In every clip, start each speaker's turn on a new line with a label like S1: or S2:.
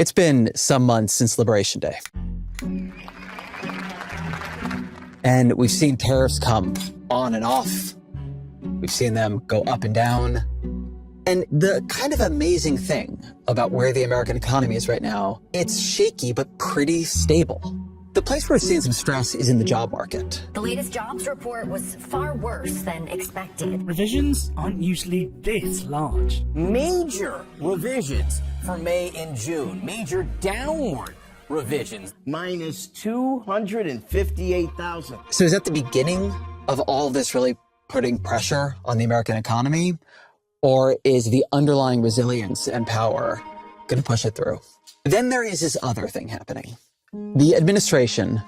S1: It's been some months since Liberation Day. And we've seen tariffs come on and off. We've seen them go up and down. And the kind of amazing thing about where the American economy is right now, it's shaky but pretty stable. The place where we're seeing some stress is in the job market.
S2: The latest jobs report was far worse than expected.
S3: Revisions aren't usually this large.
S4: Major revisions for May and June. Major downward revisions. Minus 258,000.
S1: So is that the beginning of all this really putting pressure on the American economy? Or is the underlying resilience and power going to push it through? Then there is this other thing happening. The administration,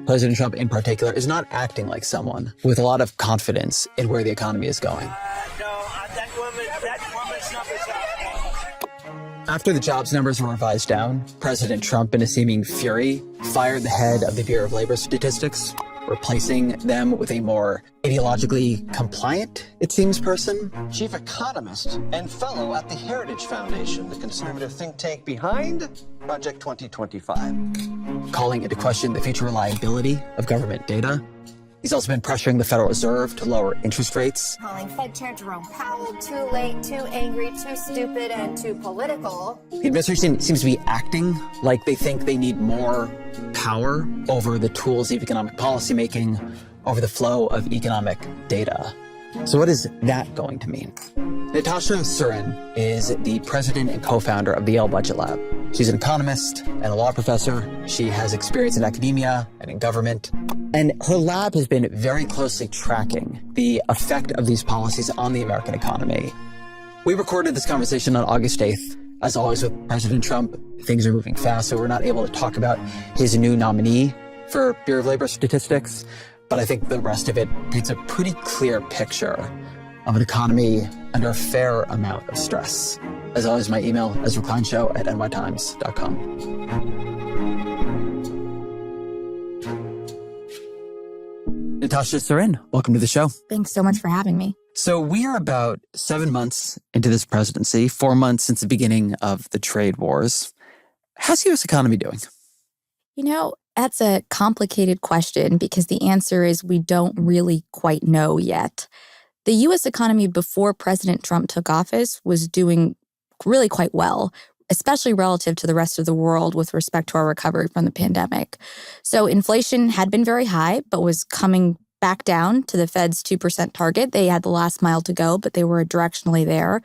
S1: President Trump in particular, is not acting like someone with a lot of confidence in where the economy is going.
S5: That woman's numbers up.
S1: After the jobs numbers were revised down, President Trump, in a seeming fury, fired the head of the Bureau of Labor Statistics, replacing them with a more ideologically compliant, it seems, person.
S6: Chief economist and fellow at the Heritage Foundation, the conservative think tank behind Project 2025.
S1: Calling into question the future reliability of government data. He's also been pressuring the Federal Reserve to lower interest rates.
S7: Calling Fed Chair Jerome Powell too late, too angry, too stupid, and too political.
S1: The administration seems to be acting like they think they need more power over the tools of economic policymaking, over the flow of economic data. So what is that going to mean? Natasha Surin is the president and co-founder of the Yale Budget Lab. She's an economist and a law professor. She has experience in academia and in government. And her lab has been very closely tracking the effect of these policies on the American economy. We recorded this conversation on August 8th. As always with President Trump, things are moving fast, so we're not able to talk about his new nominee for Bureau of Labor Statistics. But I think the rest of it paints a pretty clear picture of an economy under a fair amount of stress. As always, my email, Ezra Klein Show at nytimes.com. Natasha Surin, welcome to the show.
S8: Thanks so much for having me.
S1: So we are about 7 months into this presidency, 4 months since the beginning of the trade wars. How's the U.S. economy doing?
S8: You know, that's a complicated question because the answer is we don't really quite know yet. The U.S. economy before President Trump took office was doing really quite well, especially relative to the rest of the world with respect to our recovery from the pandemic. So inflation had been very high, but was coming back down to the Fed's 2% target. They had the last mile to go, but they were directionally there.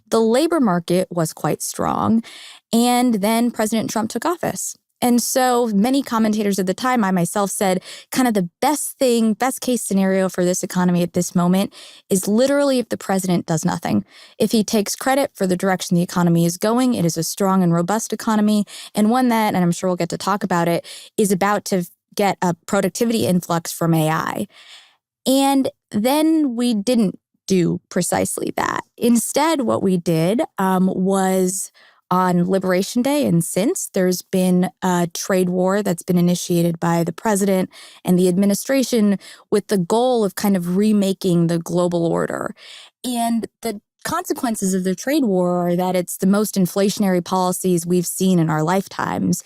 S8: The labor market was quite strong. And then President Trump took office. And so many commentators at the time, I myself said, kind of the best case scenario for this economy at this moment is literally if the president does nothing. If he takes credit for the direction the economy is going, it is a strong and robust economy, and one that, and I'm sure we'll get to talk about it, is about to get a productivity influx from AI. And then we didn't do precisely that. Instead, what we did was on Liberation Day and since, there's been a trade war that's been initiated by the president and the administration with the goal of kind of remaking the global order. And the consequences of the trade war are that it's the most inflationary policies we've seen in our lifetimes.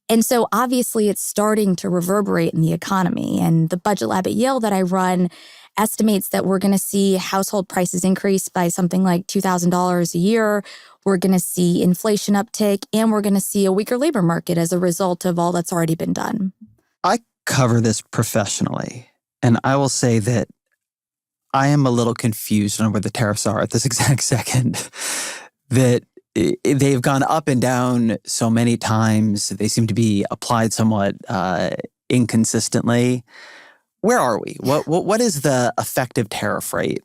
S8: And so obviously it's starting to reverberate in the economy. And the Budget Lab at Yale that I run estimates that we're going to see household prices increase by something like $2,000 a year. We're going to see inflation uptick, and we're going to see a weaker labor market as a result of all that's already been done.
S1: I cover this professionally, and I will say that I am a little confused on where the tariffs are at this exact second. That they've gone up and down so many times. They seem to be applied somewhat inconsistently. Where are we? What is the effective tariff rate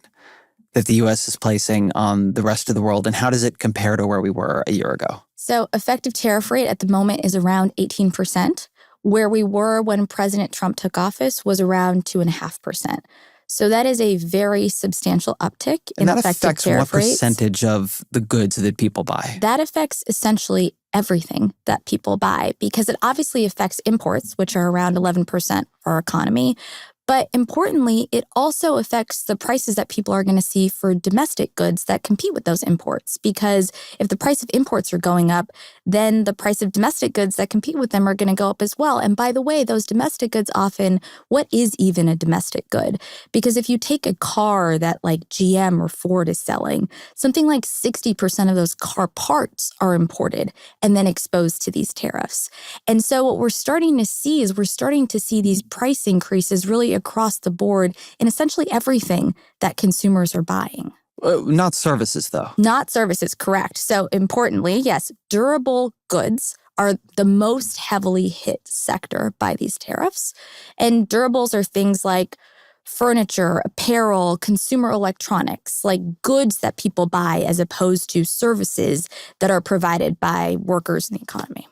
S1: that the U.S. is placing on the rest of the world, and how does it compare to where we were a year ago?
S8: So effective tariff rate at the moment is around 18%. Where we were when President Trump took office was around 2.5%. So that is a very substantial uptick in effective tariff rates. And that affects what
S1: percentage of the goods that people buy?
S8: That affects essentially everything that people buy because it obviously affects imports, which are around 11% of our economy. But importantly, it also affects the prices that people are going to see for domestic goods that compete with those imports. Because if the price of imports are going up, then the price of domestic goods that compete with them are going to go up as well. And by the way, those domestic goods often, what is even a domestic good? Because if you take a car that like GM or Ford is selling, something like 60% of those car parts are imported and then exposed to these tariffs. And so what we're starting to see is these price increases really across the board in essentially everything that consumers are buying.
S1: Not services, though.
S8: Not services, correct. So importantly, yes, durable goods are the most heavily hit sector by these tariffs. And durables are things like furniture, apparel, consumer electronics, like goods that people buy as opposed to services that are provided by workers in the economy.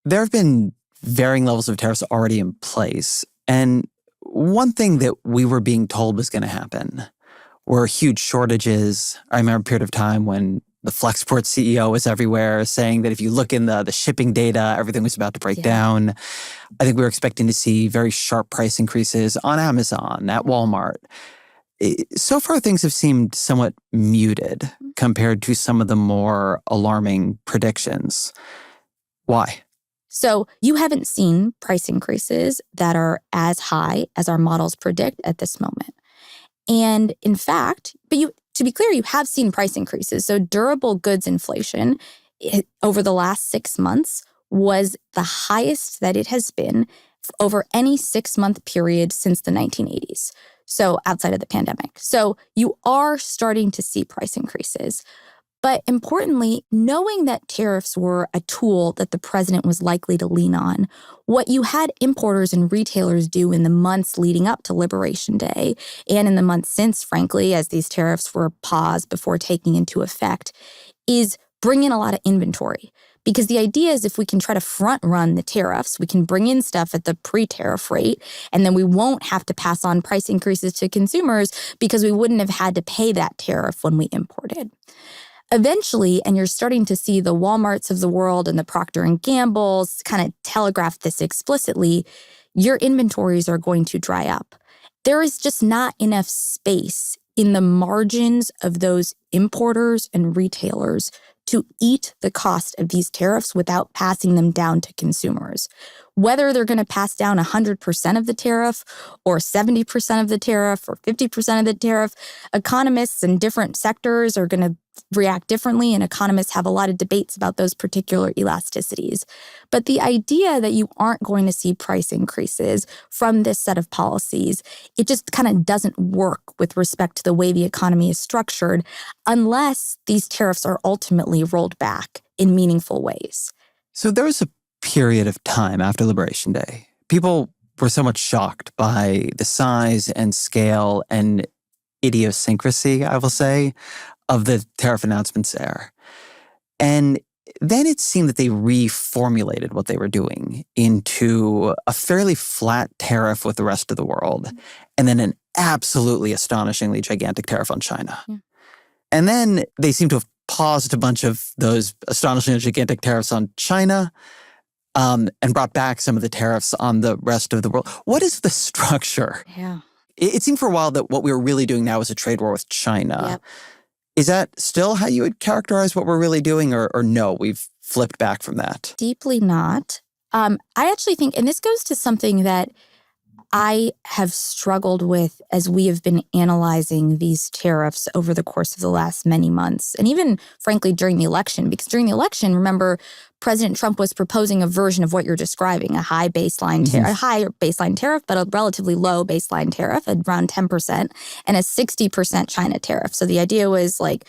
S1: There have been varying levels of tariffs already in place. And one thing that we were being told was going to happen were huge shortages. I remember a period of time when the Flexport CEO was everywhere saying that if you look in the shipping data, everything was about to break down. I think we were expecting to see very sharp price increases on Amazon, at Walmart. So far, things have seemed somewhat muted compared to some of the more alarming predictions. Why?
S8: So you haven't seen price increases that are as high as our models predict at this moment. And in fact, to be clear, you have seen price increases. So durable goods inflation over the last 6 months was the highest that it has been over any 6-month period since the 1980s. So outside of the pandemic. So you are starting to see price increases. But importantly, knowing that tariffs were a tool that the president was likely to lean on, what you had importers and retailers do in the months leading up to Liberation Day, and in the months since, frankly, as these tariffs were paused before taking into effect, is bring in a lot of inventory. Because the idea is if we can try to front run the tariffs, we can bring in stuff at the pre-tariff rate, and then we won't have to pass on price increases to consumers because we wouldn't have had to pay that tariff when we imported. Eventually, and you're starting to see the Walmarts of the world and the Procter & Gamble's kind of telegraph this explicitly, your inventories are going to dry up. There is just not enough space in the margins of those importers and retailers to eat the cost of these tariffs without passing them down to consumers. Whether they're going to pass down 100% of the tariff or 70% of the tariff or 50% of the tariff, economists in different sectors are going to react differently, and economists have a lot of debates about those particular elasticities. But the idea that you aren't going to see price increases from this set of policies, it just kind of doesn't work with respect to the way the economy is structured unless these tariffs are ultimately rolled back in meaningful ways.
S1: So there was a period of time after Liberation Day. People were somewhat shocked by the size and scale and idiosyncrasy, I will say, of the tariff announcements there. And then it seemed that they reformulated what they were doing into a fairly flat tariff with the rest of the world, and then an absolutely astonishingly gigantic tariff on China. Yeah. And then they seem to have paused a bunch of those astonishingly gigantic tariffs on China, and brought back some of the tariffs on the rest of the world. What is the structure?
S8: Yeah.
S1: It seemed for a while that what we were really doing now was a trade war with China.
S8: Yep.
S1: Is that still how you would characterize what we're really doing, or no, we've flipped back from that?
S8: Deeply not. I actually think, and this goes to something that I have struggled with as we have been analyzing these tariffs over the course of the last many months, and even, frankly, during the election. Because during the election, remember, President Trump was proposing a version of what you're describing, a high baseline tariff, a higher baseline tariff, but a relatively low baseline tariff at around 10%, and a 60% China tariff. So the idea was like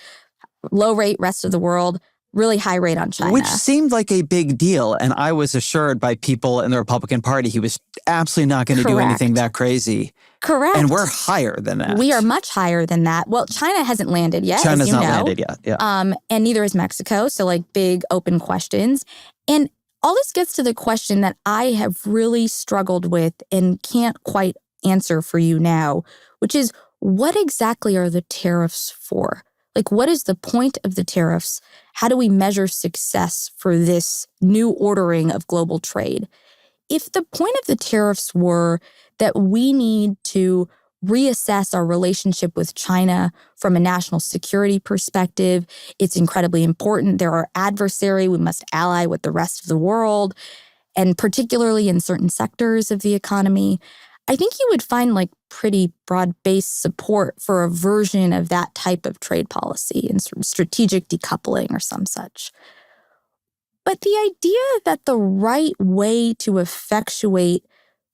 S8: low rate, rest of the world, really high rate on China.
S1: Which seemed like a big deal. And I was assured by people in the Republican Party he was absolutely not going to do anything that crazy.
S8: Correct.
S1: And we're higher than that.
S8: We are much higher than that. Well, China hasn't landed yet,
S1: China's
S8: as you
S1: not
S8: know.
S1: landed yet, yeah.
S8: And neither is Mexico. So like big open questions. And all this gets to the question that I have really struggled with and can't quite answer for you now, which is what exactly are the tariffs for? Like, what is the point of the tariffs? How do we measure success for this new ordering of global trade? If the point of the tariffs were that we need to reassess our relationship with China from a national security perspective. It's incredibly important. They're our adversary. We must ally with the rest of the world, and particularly in certain sectors of the economy. I think you would find like pretty broad-based support for a version of that type of trade policy and sort of strategic decoupling or some such. But the idea that the right way to effectuate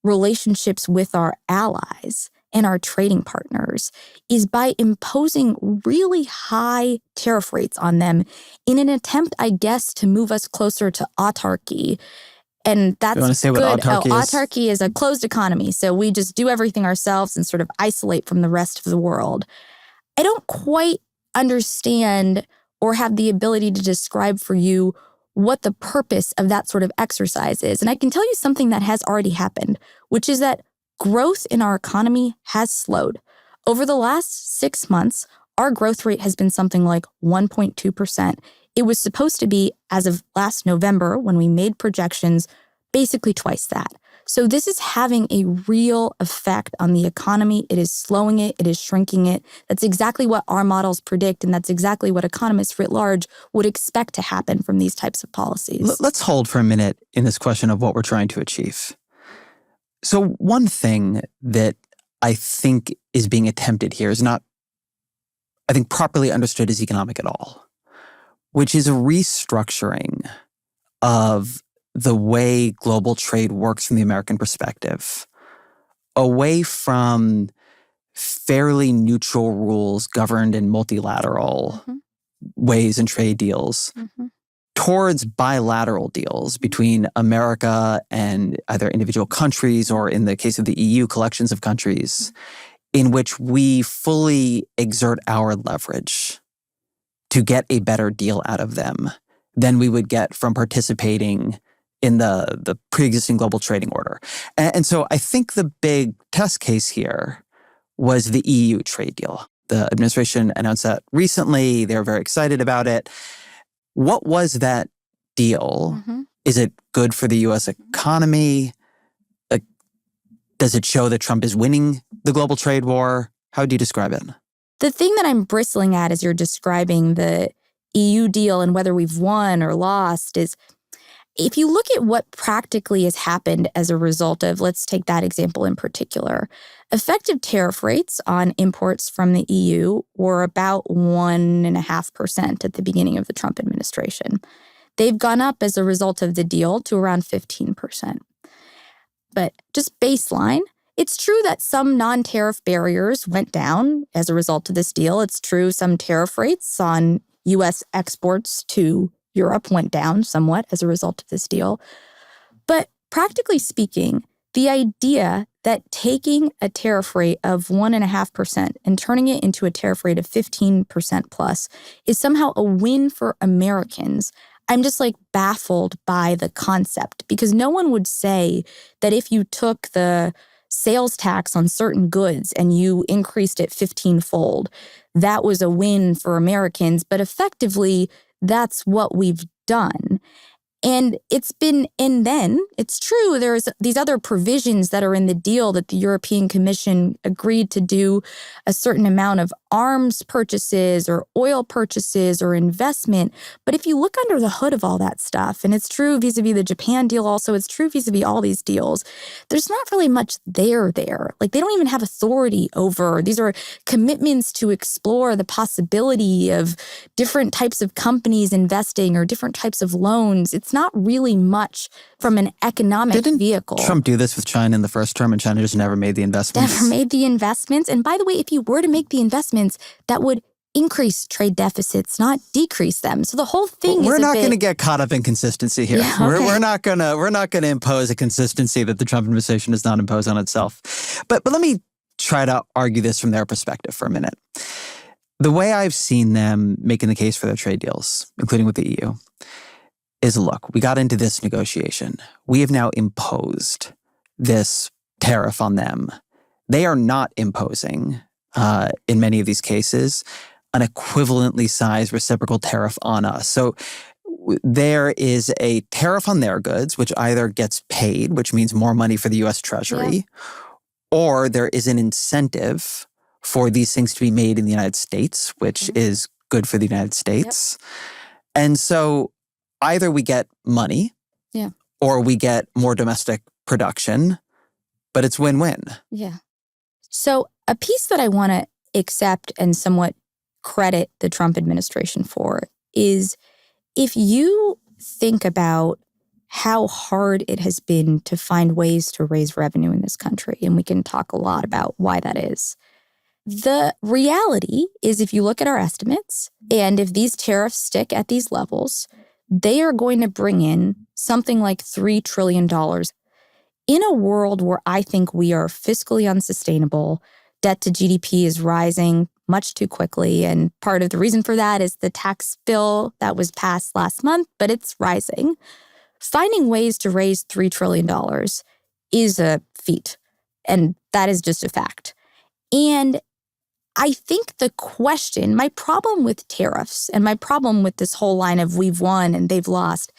S8: relationships with our allies and our trading partners is by imposing really high tariff rates on them in an attempt, I guess, to move us closer to autarky. And that's
S1: you want to say
S8: good.
S1: What autarky is?
S8: Autarky is a closed economy. So we just do everything ourselves and sort of isolate from the rest of the world. I don't quite understand or have the ability to describe for you what the purpose of that sort of exercise is. And I can tell you something that has already happened, which is that growth in our economy has slowed. Over the last 6 months, our growth rate has been something like 1.2%. It was supposed to be, as of last November, when we made projections, basically twice that. So this is having a real effect on the economy. It is slowing it. It is shrinking it. That's exactly what our models predict, and that's exactly what economists writ large would expect to happen from these types of policies.
S1: Let's hold for a minute in this question of what we're trying to achieve. So one thing that I think is being attempted here is not, I think, properly understood as economic at all, which is a restructuring of the way global trade works from the American perspective, away from fairly neutral rules governed in multilateral ways and trade deals, towards bilateral deals between America and either individual countries or, in the case of the EU, collections of countries, in which we fully exert our leverage to get a better deal out of them than we would get from participating in the pre-existing global trading order. And so I think the big test case here was the EU trade deal. The administration announced that recently. They were very excited about it. What was that deal? Is it good for the U.S. economy? Does it show that Trump is winning the global trade war? How do you describe it?
S8: The thing that I'm bristling at as you're describing the EU deal and whether we've won or lost is, if you look at what practically has happened as a result of, let's take that example in particular, effective tariff rates on imports from the EU were about 1.5% at the beginning of the Trump administration. They've gone up as a result of the deal to around 15%. But just baseline, it's true that some non-tariff barriers went down as a result of this deal. It's true some tariff rates on U.S. exports to Europe went down somewhat as a result of this deal. But practically speaking, the idea that taking a tariff rate of 1.5% and turning it into a tariff rate of 15% plus is somehow a win for Americans, I'm just like baffled by the concept, because no one would say that if you took the sales tax on certain goods and you increased it 15-fold, that was a win for Americans. But effectively, that's what we've done. And then it's true, there's these other provisions that are in the deal that the European Commission agreed to do a certain amount of arms purchases or oil purchases or investment. But if you look under the hood of all that stuff, and it's true vis-a-vis the Japan deal also, it's true vis-a-vis all these deals, there's not really much there. Like, they don't even have authority over, these are commitments to explore the possibility of different types of companies investing or different types of loans. It's not really much from an economic vehicle.
S1: Didn't Trump do this with China in the first term, and China just never made the investments?
S8: Never made the investments. And by the way, if you were to make the investments, that would increase trade deficits, not decrease them. So the whole thing
S1: we're not going to get caught up in consistency here.
S8: Yeah, okay.
S1: We're not going to impose a consistency that the Trump administration does not impose on itself. But let me try to argue this from their perspective for a minute. The way I've seen them making the case for their trade deals, including with the EU, is, look, we got into this negotiation. We have now imposed this tariff on them. They are not imposing, in many of these cases, an equivalently sized reciprocal tariff on us. So there is a tariff on their goods, which either gets paid, which means more money for the U.S. Treasury, or there is an incentive for these things to be made in the United States, which is good for the United States. Yep. And so either we get money or we get more domestic production, but it's win-win.
S8: Yeah. So a piece that I want to accept and somewhat credit the Trump administration for is if you think about how hard it has been to find ways to raise revenue in this country, and we can talk a lot about why that is. The reality is if you look at our estimates, and if these tariffs stick at these levels, they are going to bring in something like $3 trillion in a world where I think we are fiscally unsustainable. Debt to GDP is rising much too quickly. And part of the reason for that is the tax bill that was passed last month, but it's rising. Finding ways to raise $3 trillion is a feat. And that is just a fact. And I think the question, my problem with tariffs and my problem with this whole line of we've won and they've lost,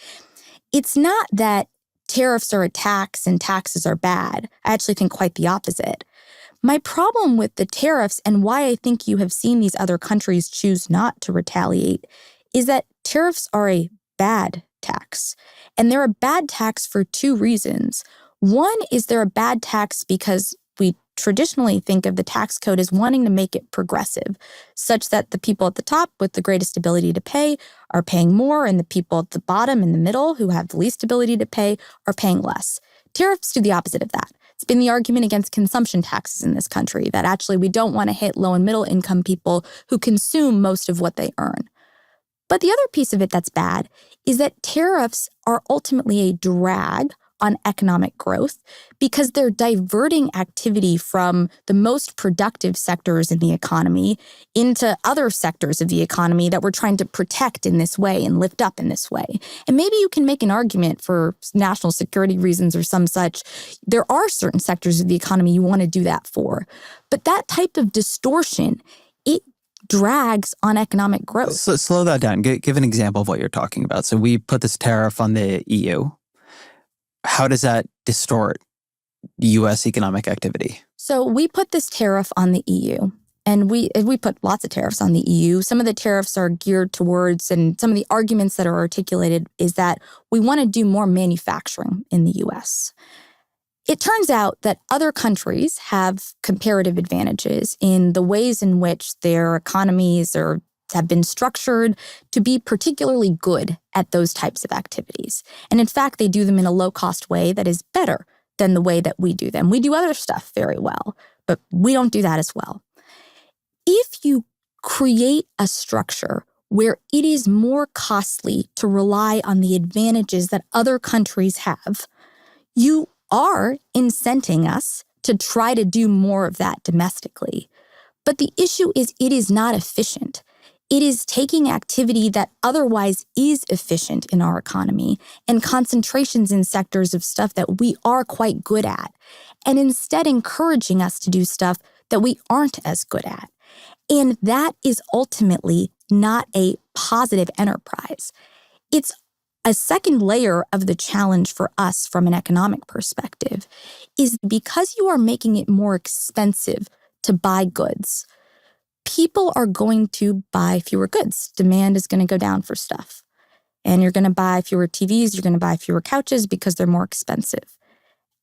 S8: it's not that tariffs are a tax and taxes are bad. I actually think quite the opposite. My problem with the tariffs and why I think you have seen these other countries choose not to retaliate is that tariffs are a bad tax. And they're a bad tax for two reasons. One is they're a bad tax because we traditionally think of the tax code as wanting to make it progressive, such that the people at the top with the greatest ability to pay are paying more, and the people at the bottom in the middle who have the least ability to pay are paying less. Tariffs do the opposite of that. It's been the argument against consumption taxes in this country, that actually we don't want to hit low and middle income people who consume most of what they earn. But the other piece of it that's bad is that tariffs are ultimately a drag on economic growth because they're diverting activity from the most productive sectors in the economy into other sectors of the economy that we're trying to protect in this way and lift up in this way. And maybe you can make an argument for national security reasons or some such. There are certain sectors of the economy you want to do that for. But that type of distortion, it drags on economic growth.
S1: So slow that down. Give an example of what you're talking about. So we put this tariff on the EU. How does that distort U.S. economic activity?
S8: So we put this tariff on the EU, and we put lots of tariffs on the EU. Some of the tariffs are geared towards, and some of the arguments that are articulated is that we want to do more manufacturing in the U.S. It turns out that other countries have comparative advantages in the ways in which their economies have been structured to be particularly good at those types of activities. And in fact, they do them in a low-cost way that is better than the way that we do them. We do other stuff very well, but we don't do that as well. If you create a structure where it is more costly to rely on the advantages that other countries have, you are incenting us to try to do more of that domestically. But the issue is it is not efficient. It is taking activity that otherwise is efficient in our economy and concentrations in sectors of stuff that we are quite good at, and instead encouraging us to do stuff that we aren't as good at. And that is ultimately not a positive enterprise. It's a second layer of the challenge for us from an economic perspective is because you are making it more expensive to buy goods, people are going to buy fewer goods. Demand is going to go down for stuff. And you're going to buy fewer TVs, you're going to buy fewer couches because they're more expensive.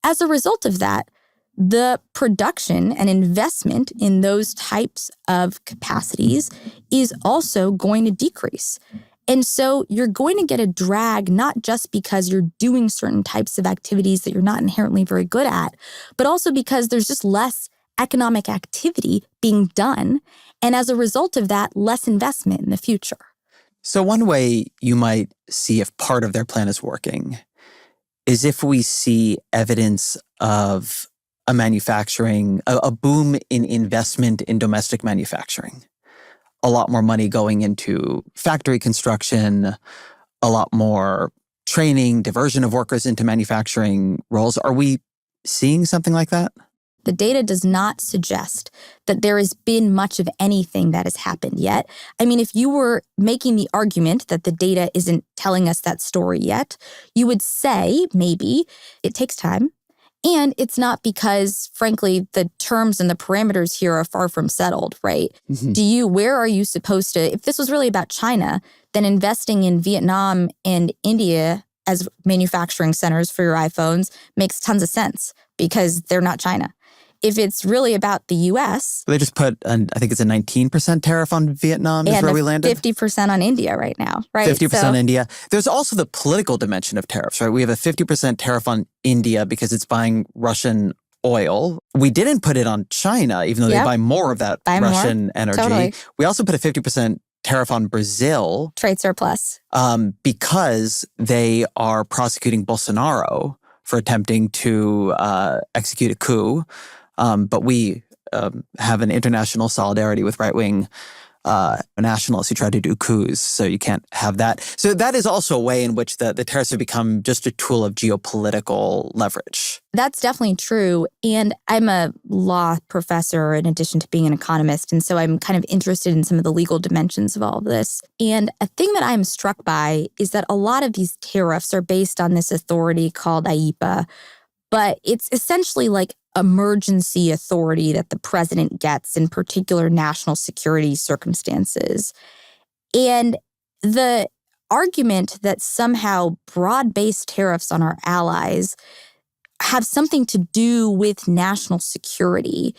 S8: As a result of that, the production and investment in those types of capacities is also going to decrease. And so you're going to get a drag, not just because you're doing certain types of activities that you're not inherently very good at, but also because there's just less economic activity being done. And as a result of that, less investment in the future.
S1: So one way you might see if part of their plan is working is if we see evidence of a boom in investment in domestic manufacturing. A lot more money going into factory construction, a lot more training, diversion of workers into manufacturing roles. Are we seeing something like that?
S8: The data does not suggest that there has been much of anything that has happened yet. I mean, if you were making the argument that the data isn't telling us that story yet, you would say maybe it takes time And it's not because, frankly, the terms and the parameters here are far from settled, right? Where are you supposed to, if this was really about China, then investing in Vietnam and India as manufacturing centers for your iPhones makes tons of sense because they're not China. If it's really about the U.S.
S1: They just put, I think it's a 19% tariff on Vietnam is where we landed.
S8: 50% on India right now, right?
S1: 50% on India. There's also the political dimension of tariffs, right? We have a 50% tariff on India because it's buying Russian oil. We didn't put it on China, even though they buy more of that Russian energy.
S8: Totally.
S1: We also put a 50% tariff on Brazil.
S8: Trade surplus.
S1: Because they are prosecuting Bolsonaro for attempting to execute a coup. But we have an international solidarity with right-wing nationalists who try to do coups, so you can't have that. So that is also a way in which the tariffs have become just a tool of geopolitical leverage.
S8: That's definitely true. And I'm a law professor in addition to being an economist. And so I'm kind of interested in some of the legal dimensions of all of this. And a thing that I'm struck by is that a lot of these tariffs are based on this authority called IEEPA, but it's essentially like emergency authority that the president gets in particular national security circumstances. And the argument that somehow broad-based tariffs on our allies have something to do with national security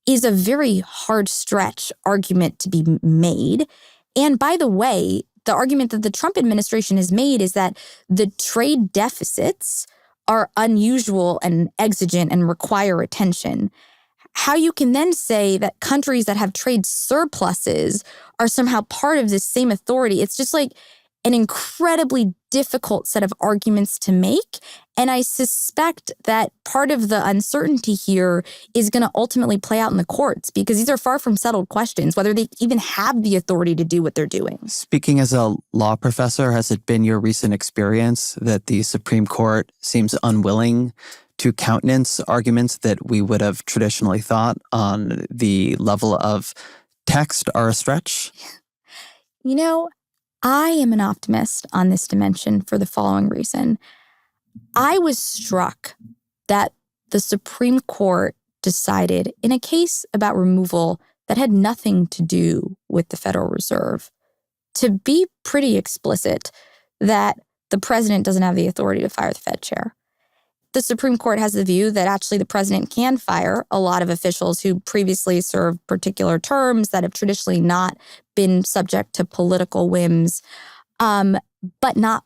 S8: is a very hard stretch argument to be made. And by the way, the argument that the Trump administration has made is that the trade deficits are unusual and exigent and require attention. How you can then say that countries that have trade surpluses are somehow part of this same authority, it's just like an incredibly difficult set of arguments to make. And I suspect that part of the uncertainty here is going to ultimately play out in the courts because these are far from settled questions, whether they even have the authority to do what they're doing.
S1: Speaking as a law professor, has it been your recent experience that the Supreme Court seems unwilling to countenance arguments that we would have traditionally thought on the level of text are a stretch?
S8: You know, I am an optimist on this dimension for the following reason. I was struck that the Supreme Court decided in a case about removal that had nothing to do with the Federal Reserve to be pretty explicit that the president doesn't have the authority to fire the Fed chair. The Supreme Court has the view that actually the president can fire a lot of officials who previously served particular terms that have traditionally not been subject to political whims, but not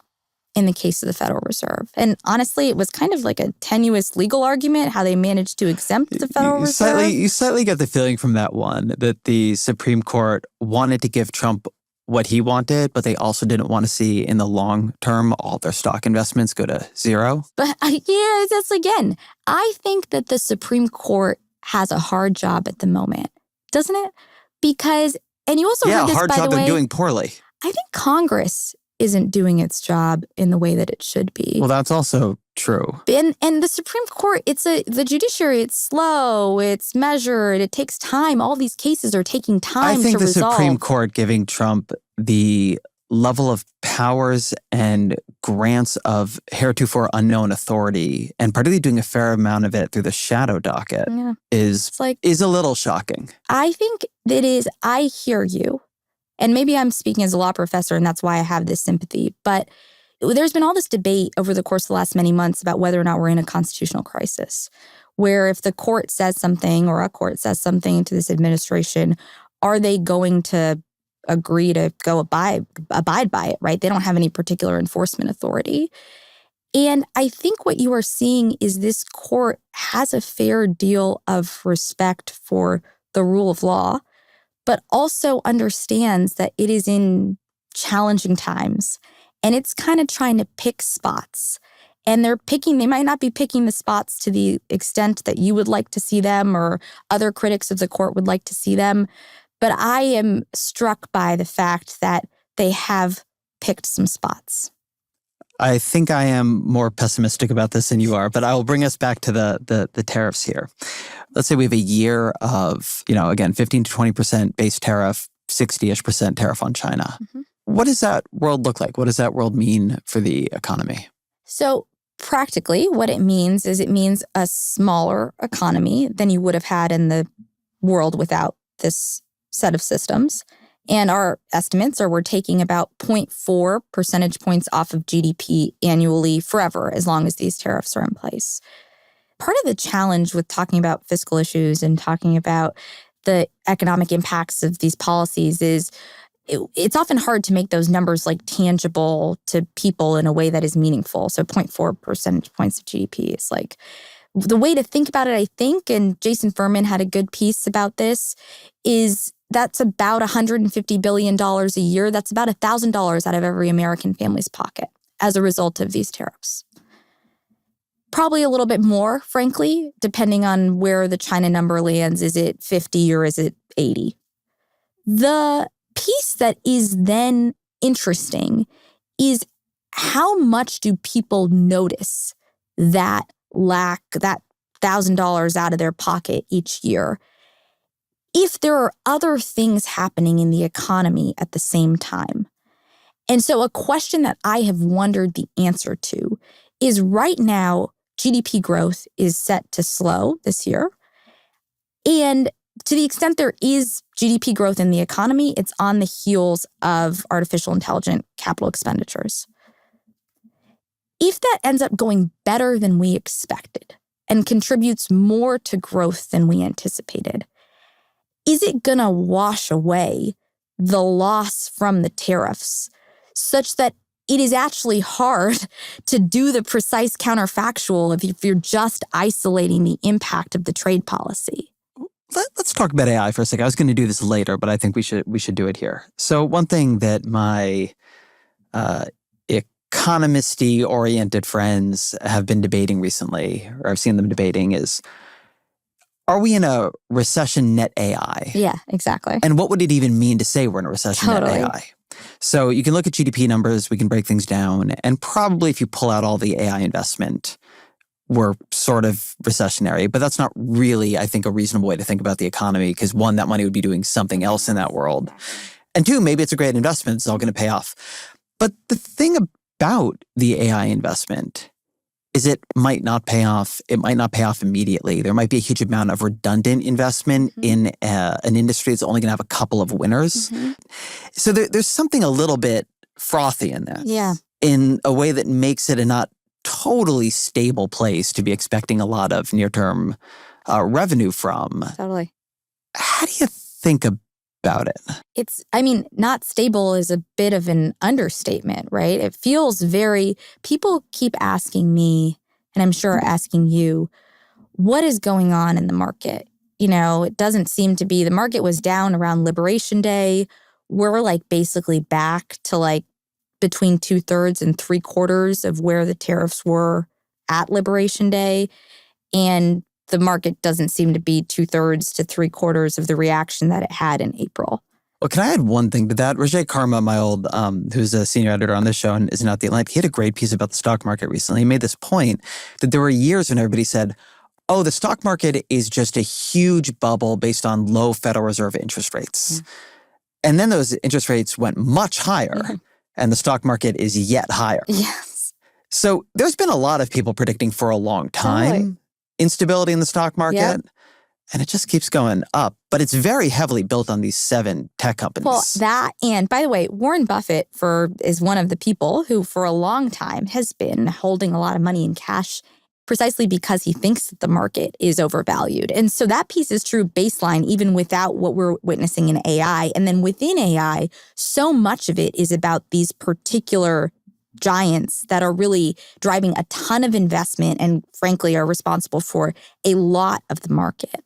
S8: in the case of the Federal Reserve. And honestly, it was kind of like a tenuous legal argument, how they managed to exempt the Federal Reserve.
S1: You slightly get the feeling from that one that the Supreme Court wanted to give Trump what he wanted, but they also didn't want to see in the long term all their stock investments go to zero.
S8: But that's again, I think that the Supreme Court has a hard job at the moment, doesn't it? Because, and you also heard this,
S1: hard
S8: by
S1: job
S8: the way,
S1: of doing poorly.
S8: I think Congress isn't doing its job in the way that it should be.
S1: Well, that's also true.
S8: And the Supreme Court, the judiciary, it's slow, it's measured, it takes time. All these cases are taking time to resolve.
S1: I think the Supreme Court giving Trump the level of powers and grants of heretofore unknown authority, and particularly doing a fair amount of it through the shadow docket, is a little shocking.
S8: I think it is. I hear you. And maybe I'm speaking as a law professor, and that's why I have this sympathy. But there's been all this debate over the course of the last many months about whether or not we're in a constitutional crisis, where if the court says something or a court says something to this administration, are they going to agree to go abide by it, right? They don't have any particular enforcement authority. And I think what you are seeing is this court has a fair deal of respect for the rule of law, but also understands that it is in challenging times and it's kind of trying to pick spots. And they might not be picking the spots to the extent that you would like to see them or other critics of the court would like to see them. But I am struck by the fact that they have picked some spots.
S1: I think I am more pessimistic about this than you are, but I will bring us back to the tariffs here. Let's say we have a year of, again, 15 to 20% base tariff, 60-ish% tariff on China. Mm-hmm. What does that world look like? What does that world mean for the economy?
S8: So practically, what it means is it means a smaller economy than you would have had in the world without this set of systems. And our estimates are we're taking about 0.4 percentage points off of GDP annually forever, as long as these tariffs are in place. Part of the challenge with talking about fiscal issues and talking about the economic impacts of these policies is it's often hard to make those numbers like tangible to people in a way that is meaningful. So 0.4 percentage points of GDP is like the way to think about it, I think, and Jason Furman had a good piece about this, is that's about $150 billion a year. That's about $1,000 out of every American family's pocket as a result of these tariffs. Probably a little bit more, frankly, depending on where the China number lands. Is it 50 or is it 80? The piece that is then interesting is how much do people notice that lack, that $1,000 out of their pocket each year, if there are other things happening in the economy at the same time. And so a question that I have wondered the answer to is right now, GDP growth is set to slow this year. And to the extent there is GDP growth in the economy, it's on the heels of artificial intelligence capital expenditures. If that ends up going better than we expected and contributes more to growth than we anticipated, is it going to wash away the loss from the tariffs such that it is actually hard to do the precise counterfactual if you're just isolating the impact of the trade policy?
S1: Let's talk about AI for a second. I was going to do this later, but I think we should do it here. So one thing that my economisty oriented friends have been debating recently, or I've seen them debating, is, are we in a recession net AI?
S8: Yeah, exactly.
S1: And what would it even mean to say we're in a recession net AI? So you can look at GDP numbers, we can break things down, and probably if you pull out all the AI investment, we're sort of recessionary. But that's not really, I think, a reasonable way to think about the economy, because one, that money would be doing something else in that world. And two, maybe it's a great investment, it's all going to pay off. But the thing about the AI investment is it might not pay off. It might not pay off immediately. There might be a huge amount of redundant investment in an industry that's only going to have a couple of winners. So there's something a little bit frothy in that.
S8: Yeah.
S1: In a way that makes it a not totally stable place to be expecting a lot of near-term revenue from.
S8: Totally.
S1: How do you think about it?
S8: Not stable is a bit of an understatement, right? It feels people keep asking me, and I'm sure asking you, what is going on in the market? It doesn't seem to be, the market was down around Liberation Day. We're basically back to between 2/3 and 3/4 of where the tariffs were at Liberation Day. And the market doesn't seem to be 2/3 to 3/4 of the reaction that it had in April.
S1: Well, can I add one thing to that? Roger Karma, my old, who's a senior editor on this show and is now at The Atlantic, he had a great piece about the stock market recently. He made this point that there were years when everybody said, oh, the stock market is just a huge bubble based on low Federal Reserve interest rates. Yeah. And then those interest rates went much higher, and the stock market is yet higher.
S8: Yes.
S1: So there's been a lot of people predicting for a long time instability in the stock market, and it just keeps going up. But it's very heavily built on these 7 tech companies.
S8: Well, that, and by the way, Warren Buffett is one of the people who for a long time has been holding a lot of money in cash precisely because he thinks that the market is overvalued. And so that piece is true baseline, even without what we're witnessing in AI. And then within AI, so much of it is about these particular giants that are really driving a ton of investment and frankly are responsible for a lot of the market.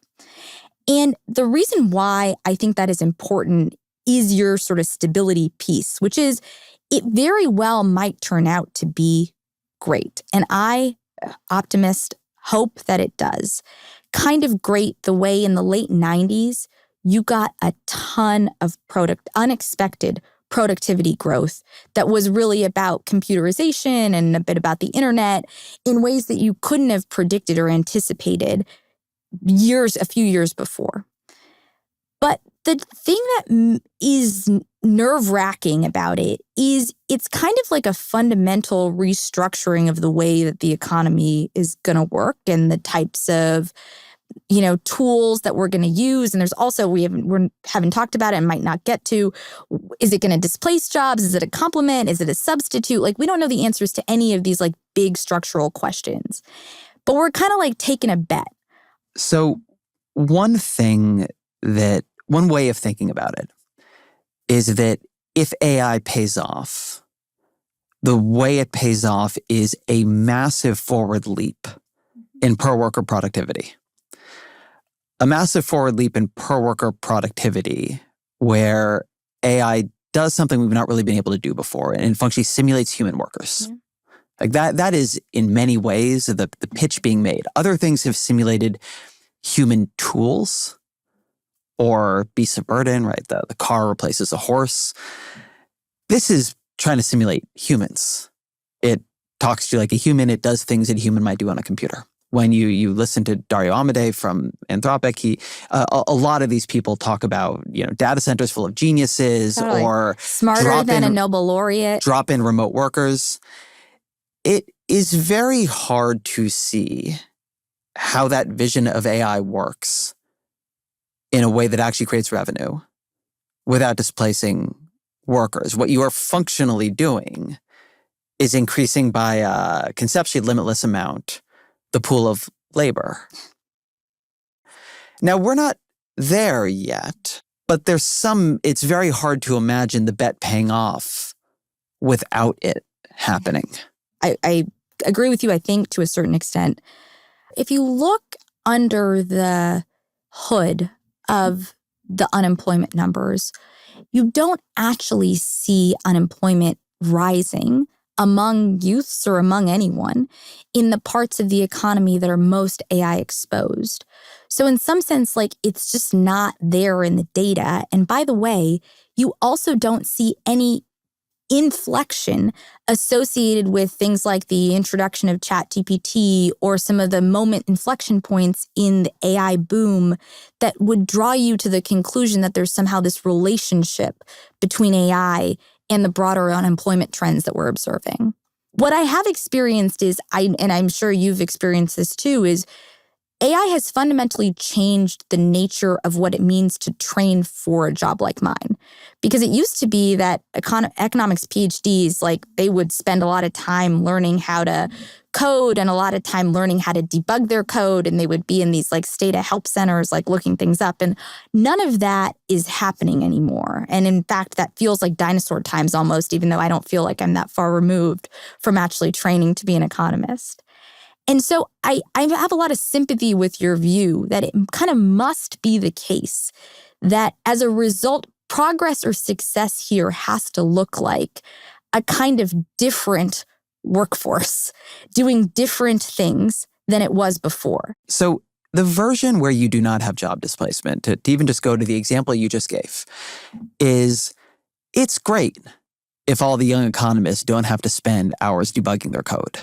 S8: And the reason why I think that is important is your sort of stability piece, which is it very well might turn out to be great. And I, optimist, hope that it does. Kind of great the way in the late 90s, you got a ton of unexpected productivity growth that was really about computerization and a bit about the internet in ways that you couldn't have predicted or anticipated a few years before. But the thing that is nerve-wracking about it is it's kind of like a fundamental restructuring of the way that the economy is going to work and the types of, tools that we're going to use. And there's also, we haven't talked about it and might not get to, is it going to displace jobs? Is it a complement? Is it a substitute? Like, we don't know the answers to any of these like big structural questions, but we're kind of like taking a bet.
S1: So one way of thinking about it is that if AI pays off, the way it pays off is a massive forward leap in per worker productivity. A massive forward leap in per worker productivity where AI does something we've not really been able to do before and functionally simulates human workers. Yeah. Like that is in many ways the pitch being made. Other things have simulated human tools or beasts of burden, right? The car replaces a horse. This is trying to simulate humans. It talks to you like a human. It does things that a human might do on a computer. When you listen to Dario Amodei from Anthropic, a lot of these people talk about data centers full of geniuses or
S8: smarter than a Nobel laureate.
S1: Drop in remote workers. It is very hard to see how that vision of AI works in a way that actually creates revenue without displacing workers. What you are functionally doing is increasing by a conceptually limitless amount the pool of labor. Now, we're not there yet, but it's very hard to imagine the bet paying off without it happening.
S8: I agree with you, I think, to a certain extent. If you look under the hood of the unemployment numbers, you don't actually see unemployment rising among youths or among anyone in the parts of the economy that are most AI exposed. So in some sense, like, it's just not there in the data. And by the way, you also don't see any inflection associated with things like the introduction of ChatGPT or some of the moment inflection points in the AI boom that would draw you to the conclusion that there's somehow this relationship between AI and the broader unemployment trends that we're observing. What I have experienced is, and I'm sure you've experienced this too, is AI has fundamentally changed the nature of what it means to train for a job like mine. Because it used to be that economics PhDs, like, they would spend a lot of time learning how to code and a lot of time learning how to debug their code. And they would be in these like Stata help centers, like looking things up. And none of that is happening anymore. And in fact, that feels like dinosaur times almost, even though I don't feel like I'm that far removed from actually training to be an economist. And so I have a lot of sympathy with your view that it kind of must be the case that as a result, progress or success here has to look like a kind of different workforce doing different things than it was before.
S1: So the version where you do not have job displacement, to even just go to the example you just gave, it's great if all the young economists don't have to spend hours debugging their code.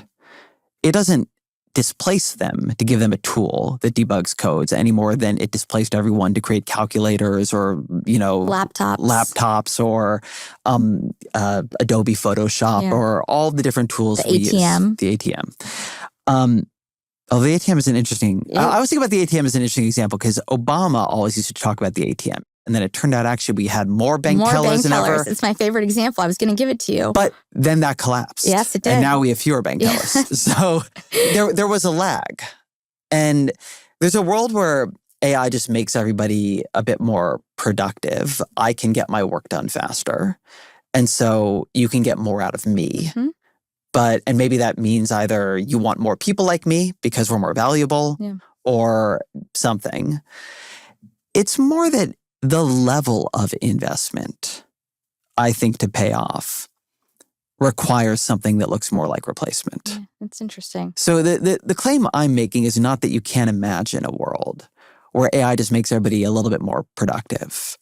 S1: It doesn't displace them to give them a tool that debugs codes any more than it displaced everyone to create calculators or, laptops or Adobe Photoshop or all the different tools
S8: we use. The ATM.
S1: The ATM. The ATM is an interesting... I always think about the ATM as an interesting example because Obama always used to talk about the ATM. And then it turned out actually we had more bank tellers than ever.
S8: It's my favorite example. I was going to give it to you.
S1: But then that collapsed.
S8: Yes, it did.
S1: And now we have fewer bank tellers. So there was a lag. And there's a world where AI just makes everybody a bit more productive. I can get my work done faster. And so you can get more out of me. Mm-hmm. And maybe that means either you want more people like me because we're more valuable or something. It's more that the level of investment, I think, to pay off requires something that looks more like replacement.
S8: Yeah, that's interesting.
S1: So the claim I'm making is not that you can't imagine a world where AI just makes everybody a little bit more productive.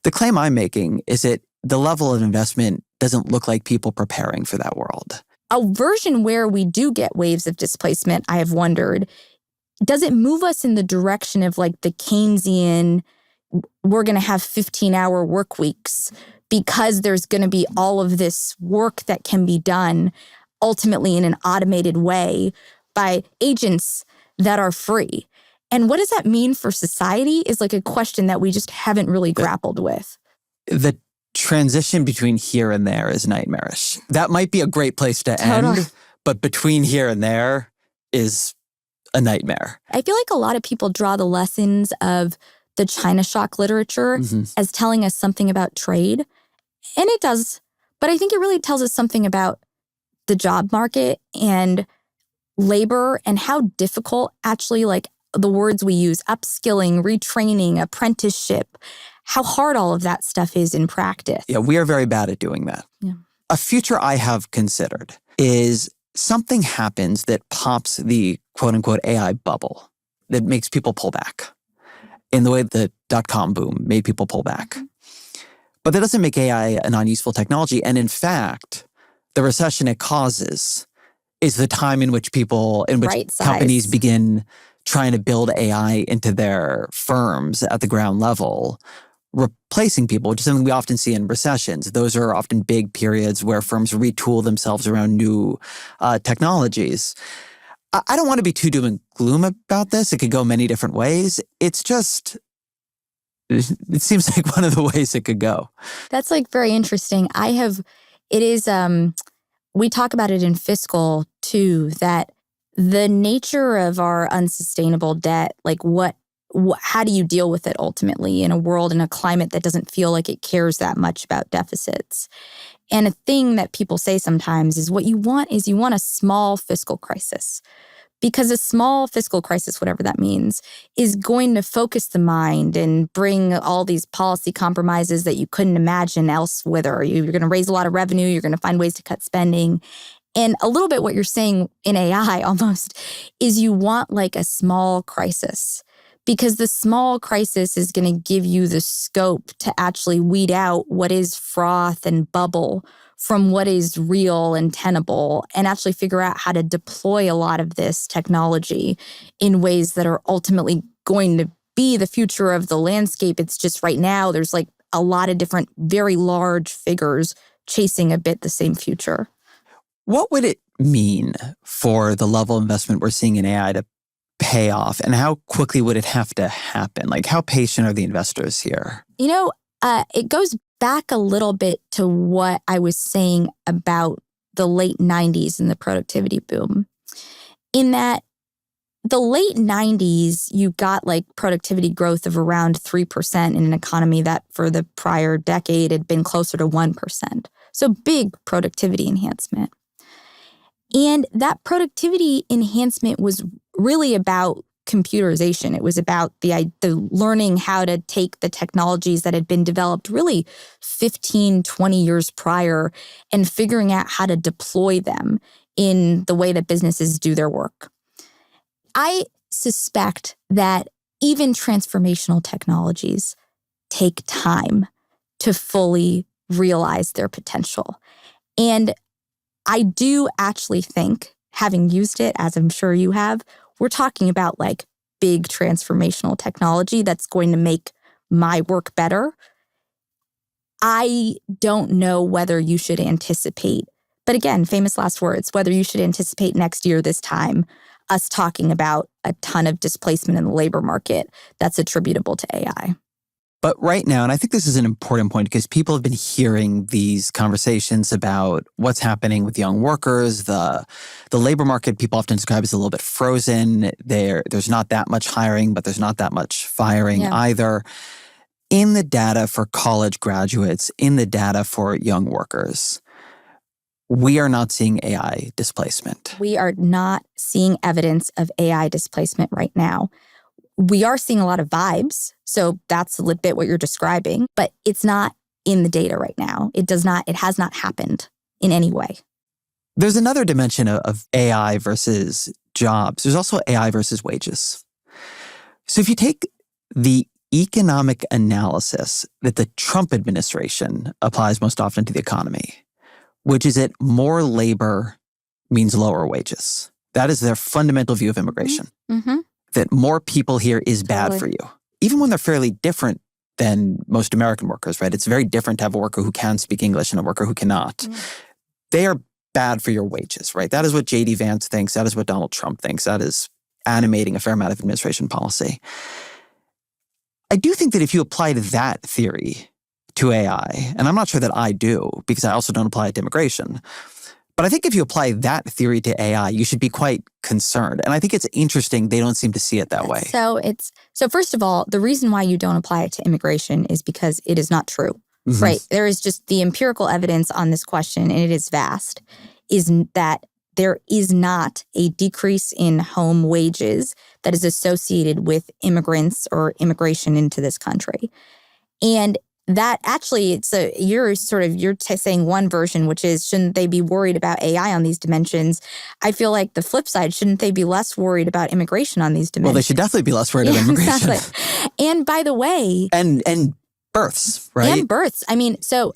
S1: The claim I'm making is that the level of investment doesn't look like people preparing for that world.
S8: A version where we do get waves of displacement, I have wondered, does it move us in the direction of like the Keynesian, we're going to have 15-hour work weeks because there's going to be all of this work that can be done ultimately in an automated way by agents that are free. And what does that mean for society is like a question that we just haven't really grappled with.
S1: The transition between here and there is nightmarish. That might be a great place to end, but between here and there is a nightmare.
S8: I feel like a lot of people draw the lessons of the China shock literature as telling us something about trade. And it does. But I think it really tells us something about the job market and labor and how difficult actually like the words we use, upskilling, retraining, apprenticeship, how hard all of that stuff is in practice.
S1: Yeah, we are very bad at doing that.
S8: Yeah.
S1: A future I have considered is something happens that pops the quote-unquote AI bubble that makes people pull back in the way the dot-com boom made people pull back. But that doesn't make AI a non-useful technology. And in fact, the recession it causes is the time in which companies begin trying to build AI into their firms at the ground level, replacing people, which is something we often see in recessions. Those are often big periods where firms retool themselves around new technologies. I don't want to be too doom and gloom about this. It could go many different ways. It's just, it seems like one of the ways it could go.
S8: That's like very interesting. We talk about it in fiscal too, that the nature of our unsustainable debt, like how do you deal with it ultimately in a world, in a climate that doesn't feel like it cares that much about deficits? And a thing that people say sometimes is what you want is you want a small fiscal crisis. Because a small fiscal crisis, whatever that means, is going to focus the mind and bring all these policy compromises that you couldn't imagine elsewhere. You're going to raise a lot of revenue. You're going to find ways to cut spending. And a little bit what you're saying in AI almost is you want like a small crisis, because the small crisis is going to give you the scope to actually weed out what is froth and bubble from what is real and tenable, and actually figure out how to deploy a lot of this technology in ways that are ultimately going to be the future of the landscape. It's just right now, there's like a lot of different, very large figures chasing a bit the same future.
S1: What would it mean for the level of investment we're seeing in AI to pay off? And how quickly would it have to happen? Like, how patient are the investors here?
S8: It goes back a little bit to what I was saying about the late 90s and the productivity boom. In that the late 90s, you got like productivity growth of around 3% in an economy that for the prior decade had been closer to 1%. So big productivity enhancement. And that productivity enhancement was really about computerization. It was about the learning how to take the technologies that had been developed really 15, 20 years prior and figuring out how to deploy them in the way that businesses do their work. I suspect that even transformational technologies take time to fully realize their potential. And I do actually think, having used it, as I'm sure you have, we're talking about like big transformational technology that's going to make my work better. I don't know whether you should anticipate, but again, famous last words, whether you should anticipate next year this time us talking about a ton of displacement in the labor market that's attributable to AI.
S1: But right now, and I think this is an important point because people have been hearing these conversations about what's happening with young workers. The labor market people often describe as a little bit frozen. There's not that much hiring, but there's not that much firing either. In the data for college graduates, in the data for young workers, we are not seeing AI displacement.
S8: We are not seeing evidence of AI displacement right now. We are seeing a lot of vibes, so that's a little bit what you're describing, but it's not in the data right now. It has not happened in any way.
S1: There's another dimension of AI versus jobs. There's also AI versus wages. So if you take the economic analysis that the Trump administration applies most often to the economy, which is that more labor means lower wages. That is their fundamental view of immigration. Mm-hmm. That more people here is bad for you. Even when they're fairly different than most American workers, right? It's very different to have a worker who can speak English and a worker who cannot. They are bad for your wages, right? That is what J.D. Vance thinks. That is what Donald Trump thinks. That is animating a fair amount of administration policy. I do think that if you applied that theory to AI, and I'm not sure that I do, because I also don't apply it to immigration, but I think if you apply that theory to AI, you should be quite concerned. And I think it's interesting they don't seem to see it that way.
S8: So first of all, the reason why you don't apply it to immigration is because it is not true, right? There is just the empirical evidence on this question, and it is vast, is that there is not a decrease in home wages that is associated with immigrants or immigration into this country. And that actually, you're saying one version, which is, shouldn't they be worried about AI on these dimensions? I feel like the flip side, shouldn't they be less worried about immigration on these dimensions?
S1: Well, they should definitely be less worried about immigration.
S8: Exactly. And by the way...
S1: And births, right?
S8: And births. I mean, so...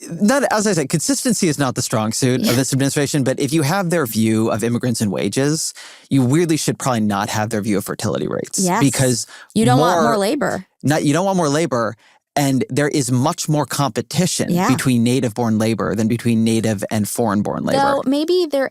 S1: As I said, consistency is not the strong suit of this administration, but if you have their view of immigrants and wages, you weirdly should probably not have their view of fertility rates.
S8: Yes.
S1: Because
S8: you don't want more labor.
S1: You don't want more labor. And there is much more competition between native-born labor than between native and foreign-born labor.
S8: So maybe their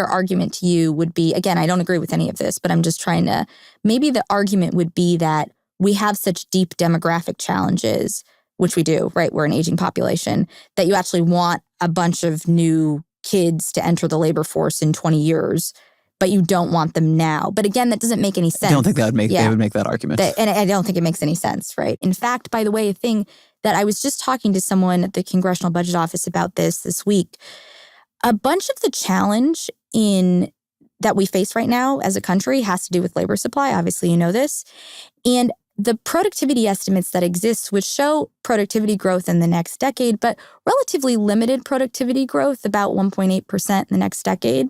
S8: argument to you would be, again, I don't agree with any of this, but I'm just trying to, maybe the argument would be that we have such deep demographic challenges, which we do, right? We're an aging population, that you actually want a bunch of new kids to enter the labor force in 20 years, but you don't want them now. But again, that doesn't make any sense.
S1: I don't think they would make that argument.
S8: And I don't think it makes any sense, right? In fact, by the way, a thing that I was just talking to someone at the Congressional Budget Office about this week, a bunch of the challenge that we face right now as a country has to do with labor supply. Obviously, you know this. And the productivity estimates that exist, which show productivity growth in the next decade, but relatively limited productivity growth, about 1.8% in the next decade,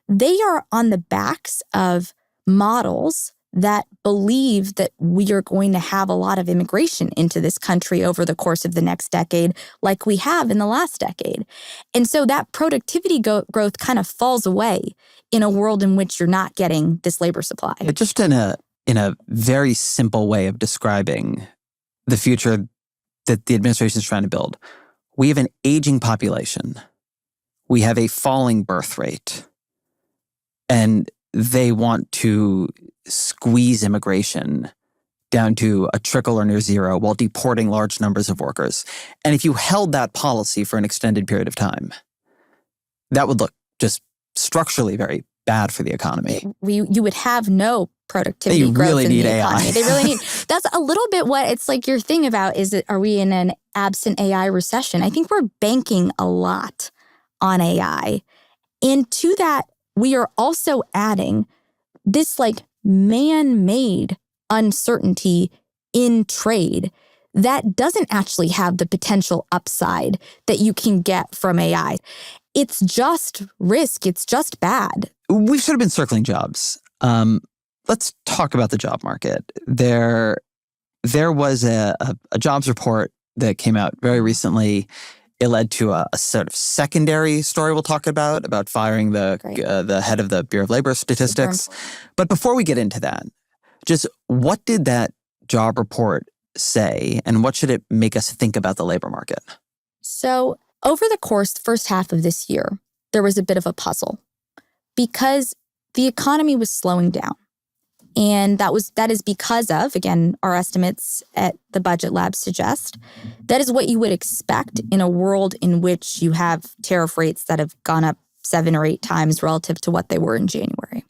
S8: they are on the backs of models that believe that we are going to have a lot of immigration into this country over the course of the next decade, like we have in the last decade. And so that productivity growth kind of falls away in a world in which you're not getting this labor supply.
S1: Just in a very simple way of describing the future that the administration is trying to build, we have an aging population. We have a falling birth rate. And they want to squeeze immigration down to a trickle or near zero while deporting large numbers of workers. And if you held that policy for an extended period of time, that would look just structurally very bad for the economy.
S8: You would have no productivity growth
S1: really
S8: in
S1: need
S8: the
S1: AI.
S8: economy. They really need. That's a little bit what it's like. Your thing about are we in an absent AI recession? I think we're banking a lot on AI, and to that, we are also adding this like man-made uncertainty in trade that doesn't actually have the potential upside that you can get from AI. It's just risk. It's just bad.
S1: We've sort of been circling jobs. Let's talk about the job market. There was a jobs report that came out very recently. It led to a sort of secondary story we'll talk about firing the head of the Bureau of Labor Statistics. But before we get into that, just what did that job report say, and what should it make us think about the labor market?
S8: So over the first half of this year, there was a bit of a puzzle because the economy was slowing down. And that is because of, again, our estimates at the Budget Lab suggest, that is what you would expect in a world in which you have tariff rates that have gone up 7 or 8 times relative to what they were in January.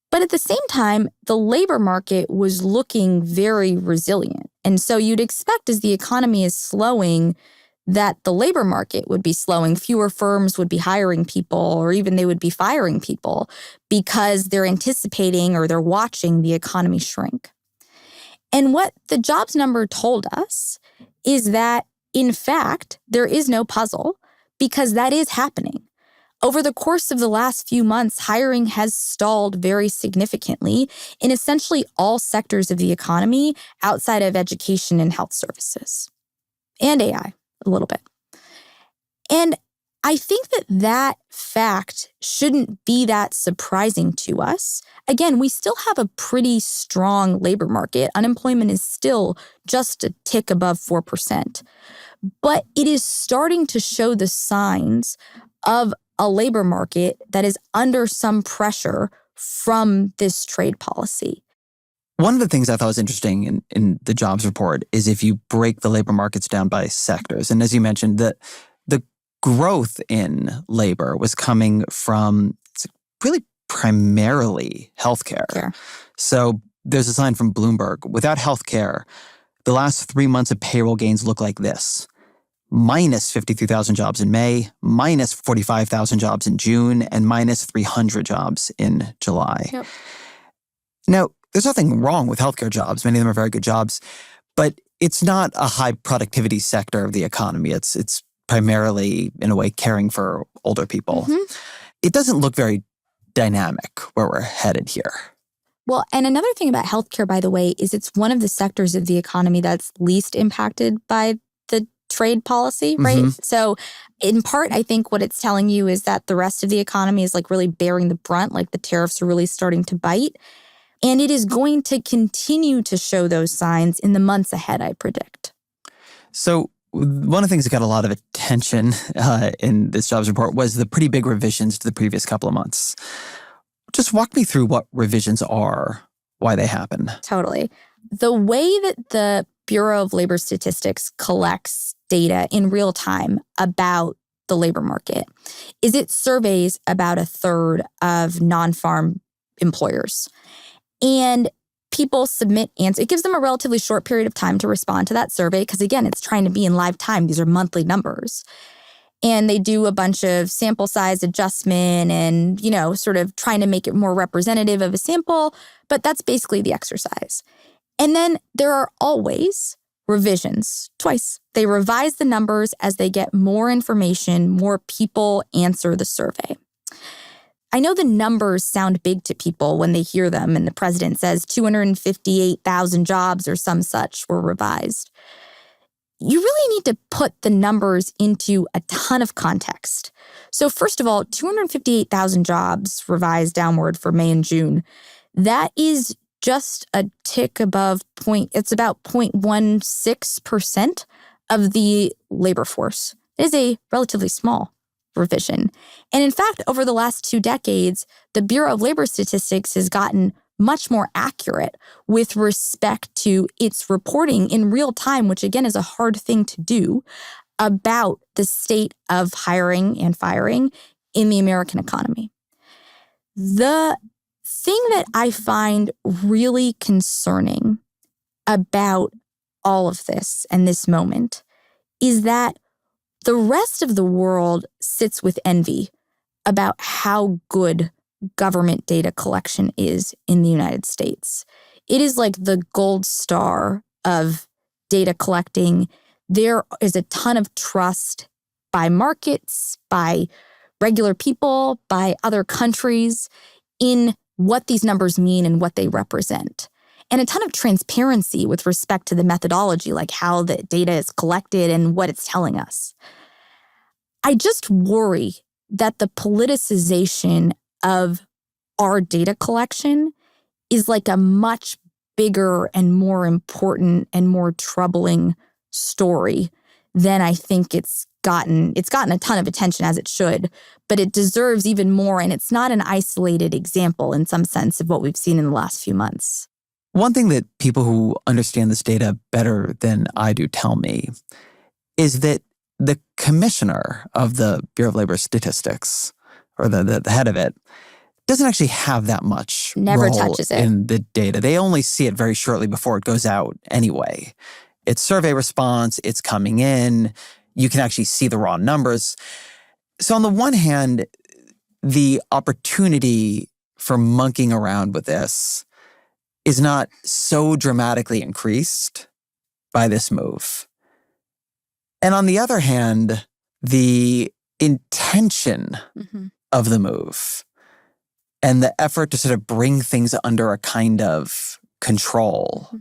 S8: But at the same time, the labor market was looking very resilient. And so you'd expect as the economy is slowing that the labor market would be slowing. Fewer firms would be hiring people, or even they would be firing people because they're anticipating or they're watching the economy shrink. And what the jobs number told us is that, in fact, there is no puzzle because that is happening. Over the course of the last few months, hiring has stalled very significantly in essentially all sectors of the economy outside of education and health services, and AI a little bit. And I think that fact shouldn't be that surprising to us. Again, we still have a pretty strong labor market. Unemployment is still just a tick above 4%. But it is starting to show the signs of a labor market that is under some pressure from this trade policy.
S1: One of the things I thought was interesting in the jobs report is if you break the labor markets down by sectors. And as you mentioned, the growth in labor was coming from really primarily healthcare.
S8: Sure.
S1: So there's a sign from Bloomberg. Without healthcare, the last 3 months of payroll gains look like this. Minus 53,000 jobs in May, minus 45,000 jobs in June, and minus 300 jobs in July.
S8: Yep.
S1: Now, there's nothing wrong with healthcare jobs. Many of them are very good jobs, but it's not a high productivity sector of the economy. It's primarily, in a way, caring for older people.
S8: Mm-hmm.
S1: It doesn't look very dynamic where we're headed here.
S8: Well, and another thing about healthcare, by the way, is it's one of the sectors of the economy that's least impacted by the trade policy, right?
S1: Mm-hmm.
S8: So in part, I think what it's telling you is that the rest of the economy is like really bearing the brunt, like the tariffs are really starting to bite. And it is going to continue to show those signs in the months ahead, I predict.
S1: So one of the things that got a lot of attention in this jobs report was the pretty big revisions to the previous couple of months. Just walk me through what revisions are, why they happen.
S8: Totally. The way that the Bureau of Labor Statistics collects data in real time about the labor market is it surveys about a third of non-farm employers. And people submit answers. It gives them a relatively short period of time to respond to that survey because, again, it's trying to be in live time. These are monthly numbers. And they do a bunch of sample size adjustment and, sort of trying to make it more representative of a sample. But that's basically the exercise. And then there are always revisions, twice. They revise the numbers as they get more information, more people answer the survey. I know the numbers sound big to people when they hear them, and the president says 258,000 jobs or some such were revised. You really need to put the numbers into a ton of context. So first of all, 258,000 jobs revised downward for May and June. That is just a tick above it's about 0.16% of the labor force. It is a relatively small revision. And in fact, over the last 2 decades, the Bureau of Labor Statistics has gotten much more accurate with respect to its reporting in real time, which again is a hard thing to do, about the state of hiring and firing in the American economy. The thing that I find really concerning about all of this and this moment is that the rest of the world sits with envy about how good government data collection is in the United States. It is like the gold star of data collecting. There is a ton of trust by markets, by regular people, by other countries in what these numbers mean and what they represent. And a ton of transparency with respect to the methodology, like how the data is collected and what it's telling us. I just worry that the politicization of our data collection is like a much bigger and more important and more troubling story than I think it's gotten. It's gotten a ton of attention, as it should, but it deserves even more. And it's not an isolated example in some sense of what we've seen in the last few months.
S1: One thing that people who understand this data better than I do tell me is that the commissioner of the Bureau of Labor Statistics, or the head of it, doesn't actually have that much
S8: Never
S1: role
S8: touches it
S1: in the data. They only see it very shortly before it goes out anyway. It's survey response, it's coming in, you can actually see the raw numbers. So on the one hand, the opportunity for monkeying around with this is not so dramatically increased by this move. And on the other hand, the intention of the move and the effort to sort of bring things under a kind of control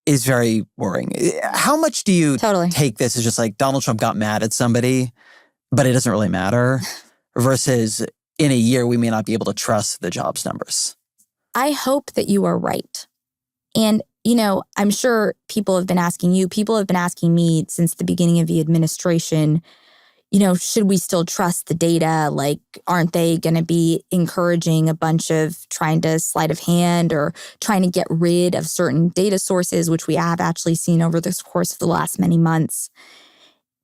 S1: is very worrying. How much do you take this as just like Donald Trump got mad at somebody but it doesn't really matter, versus in a year, we may not be able to trust the jobs numbers?
S8: I hope that you are right. And, I'm sure people have been asking you, people have been asking me since the beginning of the administration, should we still trust the data? Like, aren't they going to be encouraging a bunch of trying to sleight of hand or trying to get rid of certain data sources, which we have actually seen over the course of the last many months?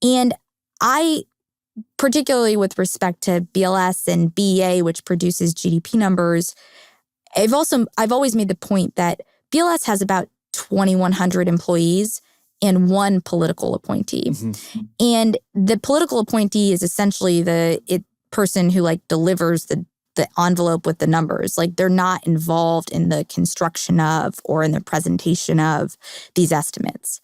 S8: And I, particularly with respect to BLS and BEA, which produces GDP numbers, I've always made the point that BLS has about 2,100 employees and one political appointee. Mm-hmm. And the political appointee is essentially the person who delivers the envelope with the numbers. They're not involved in the construction of or in the presentation of these estimates.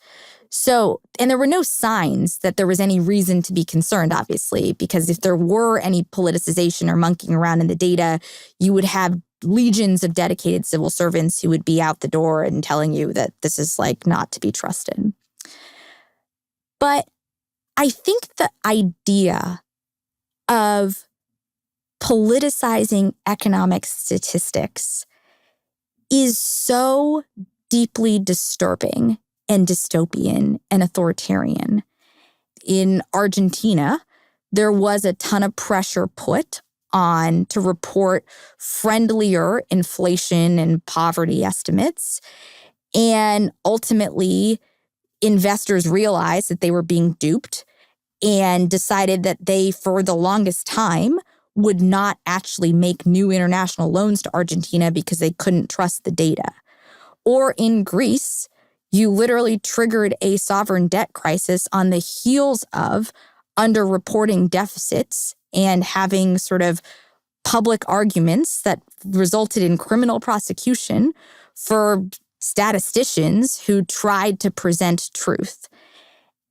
S8: So, and there were no signs that there was any reason to be concerned, obviously, because if there were any politicization or monkeying around in the data, you would have legions of dedicated civil servants who would be out the door and telling you that this is not to be trusted. But I think the idea of politicizing economic statistics is so deeply disturbing and dystopian and authoritarian. In Argentina, there was a ton of pressure put on to report friendlier inflation and poverty estimates. And ultimately, investors realized that they were being duped and decided that they, for the longest time, would not actually make new international loans to Argentina because they couldn't trust the data. Or in Greece, you literally triggered a sovereign debt crisis on the heels of underreporting deficits and having sort of public arguments that resulted in criminal prosecution for statisticians who tried to present truth.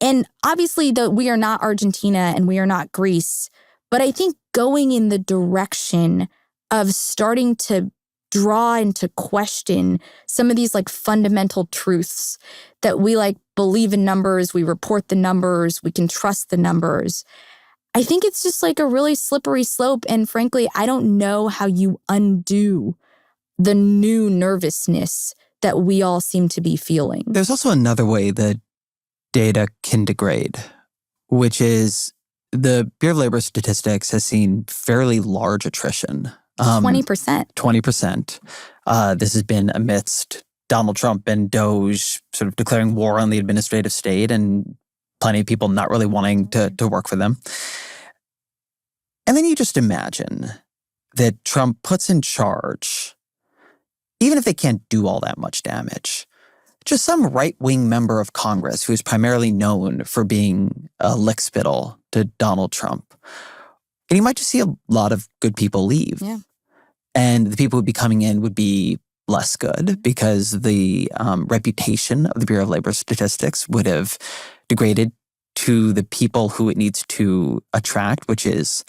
S8: And obviously, we are not Argentina and we are not Greece, but I think going in the direction of starting to draw into question some of these fundamental truths that we believe in numbers, we report the numbers, we can trust the numbers. I think it's just a really slippery slope. And frankly, I don't know how you undo the new nervousness that we all seem to be feeling.
S1: There's also another way that data can degrade, which is the Bureau of Labor Statistics has seen fairly large attrition.
S8: 20%.
S1: 20%. This has been amidst Donald Trump and DOJ sort of declaring war on the administrative state and plenty of people not really wanting to work for them. And then you just imagine that Trump puts in charge, even if they can't do all that much damage, just some right-wing member of Congress who's primarily known for being a lickspittle to Donald Trump. And you might just see a lot of good people leave.
S8: Yeah.
S1: And the people who'd be coming in would be less good because the reputation of the Bureau of Labor Statistics would have degraded to the people who it needs to attract, which is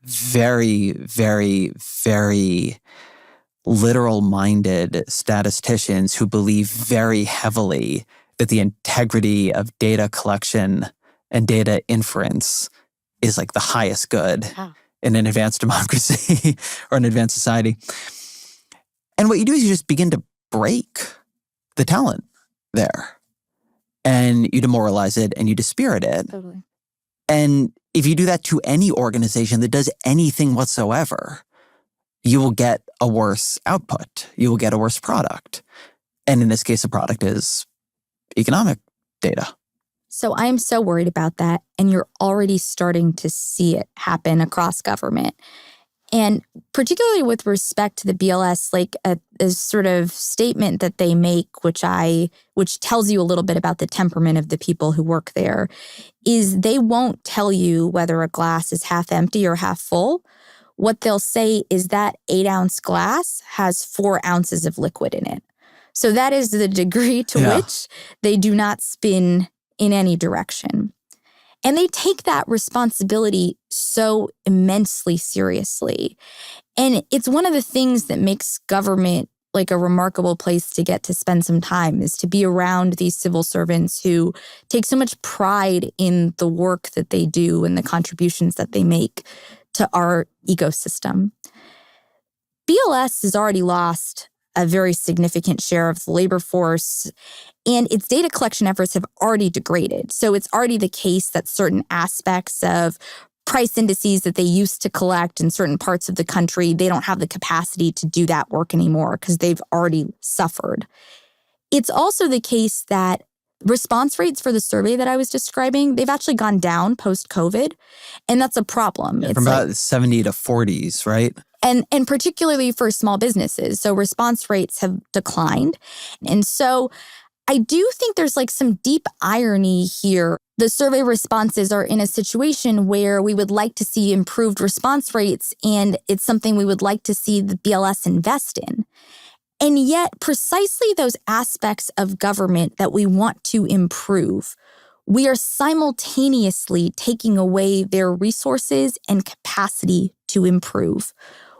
S1: very, very, very literal-minded statisticians who believe very heavily that the integrity of data collection and data inference is the highest good in an advanced democracy or an advanced society. And what you do is you just begin to break the talent there. And you demoralize it and you dispirit it.
S8: Totally.
S1: And if you do that to any organization that does anything whatsoever, you will get a worse output. You will get a worse product. And in this case, the product is economic data.
S8: So I'm so worried about that. And you're already starting to see it happen across government. And particularly with respect to the BLS, a sort of statement that they make, which tells you a little bit about the temperament of the people who work there, is they won't tell you whether a glass is half empty or half full. What they'll say is that 8-ounce glass has 4 ounces of liquid in it. So that is the degree to which they do not spin in any direction. And they take that responsibility so immensely seriously. And it's one of the things that makes government like a remarkable place to get to spend some time, is to be around these civil servants who take so much pride in the work that they do and the contributions that they make to our ecosystem. BLS has already lost a very significant share of the labor force, and its data collection efforts have already degraded. So it's already the case that certain aspects of price indices that they used to collect in certain parts of the country, they don't have the capacity to do that work anymore because they've already suffered. It's also the case that response rates for the survey that I was describing, they've actually gone down post-COVID, and that's a problem.
S1: From about 70 to 40s, right?
S8: And particularly for small businesses. So response rates have declined. And so I do think there's like some deep irony here. The survey responses are in a situation where we would like to see improved response rates, and it's something we would like to see the BLS invest in. And yet, precisely those aspects of government that we want to improve, we are simultaneously taking away their resources and capacity to improve.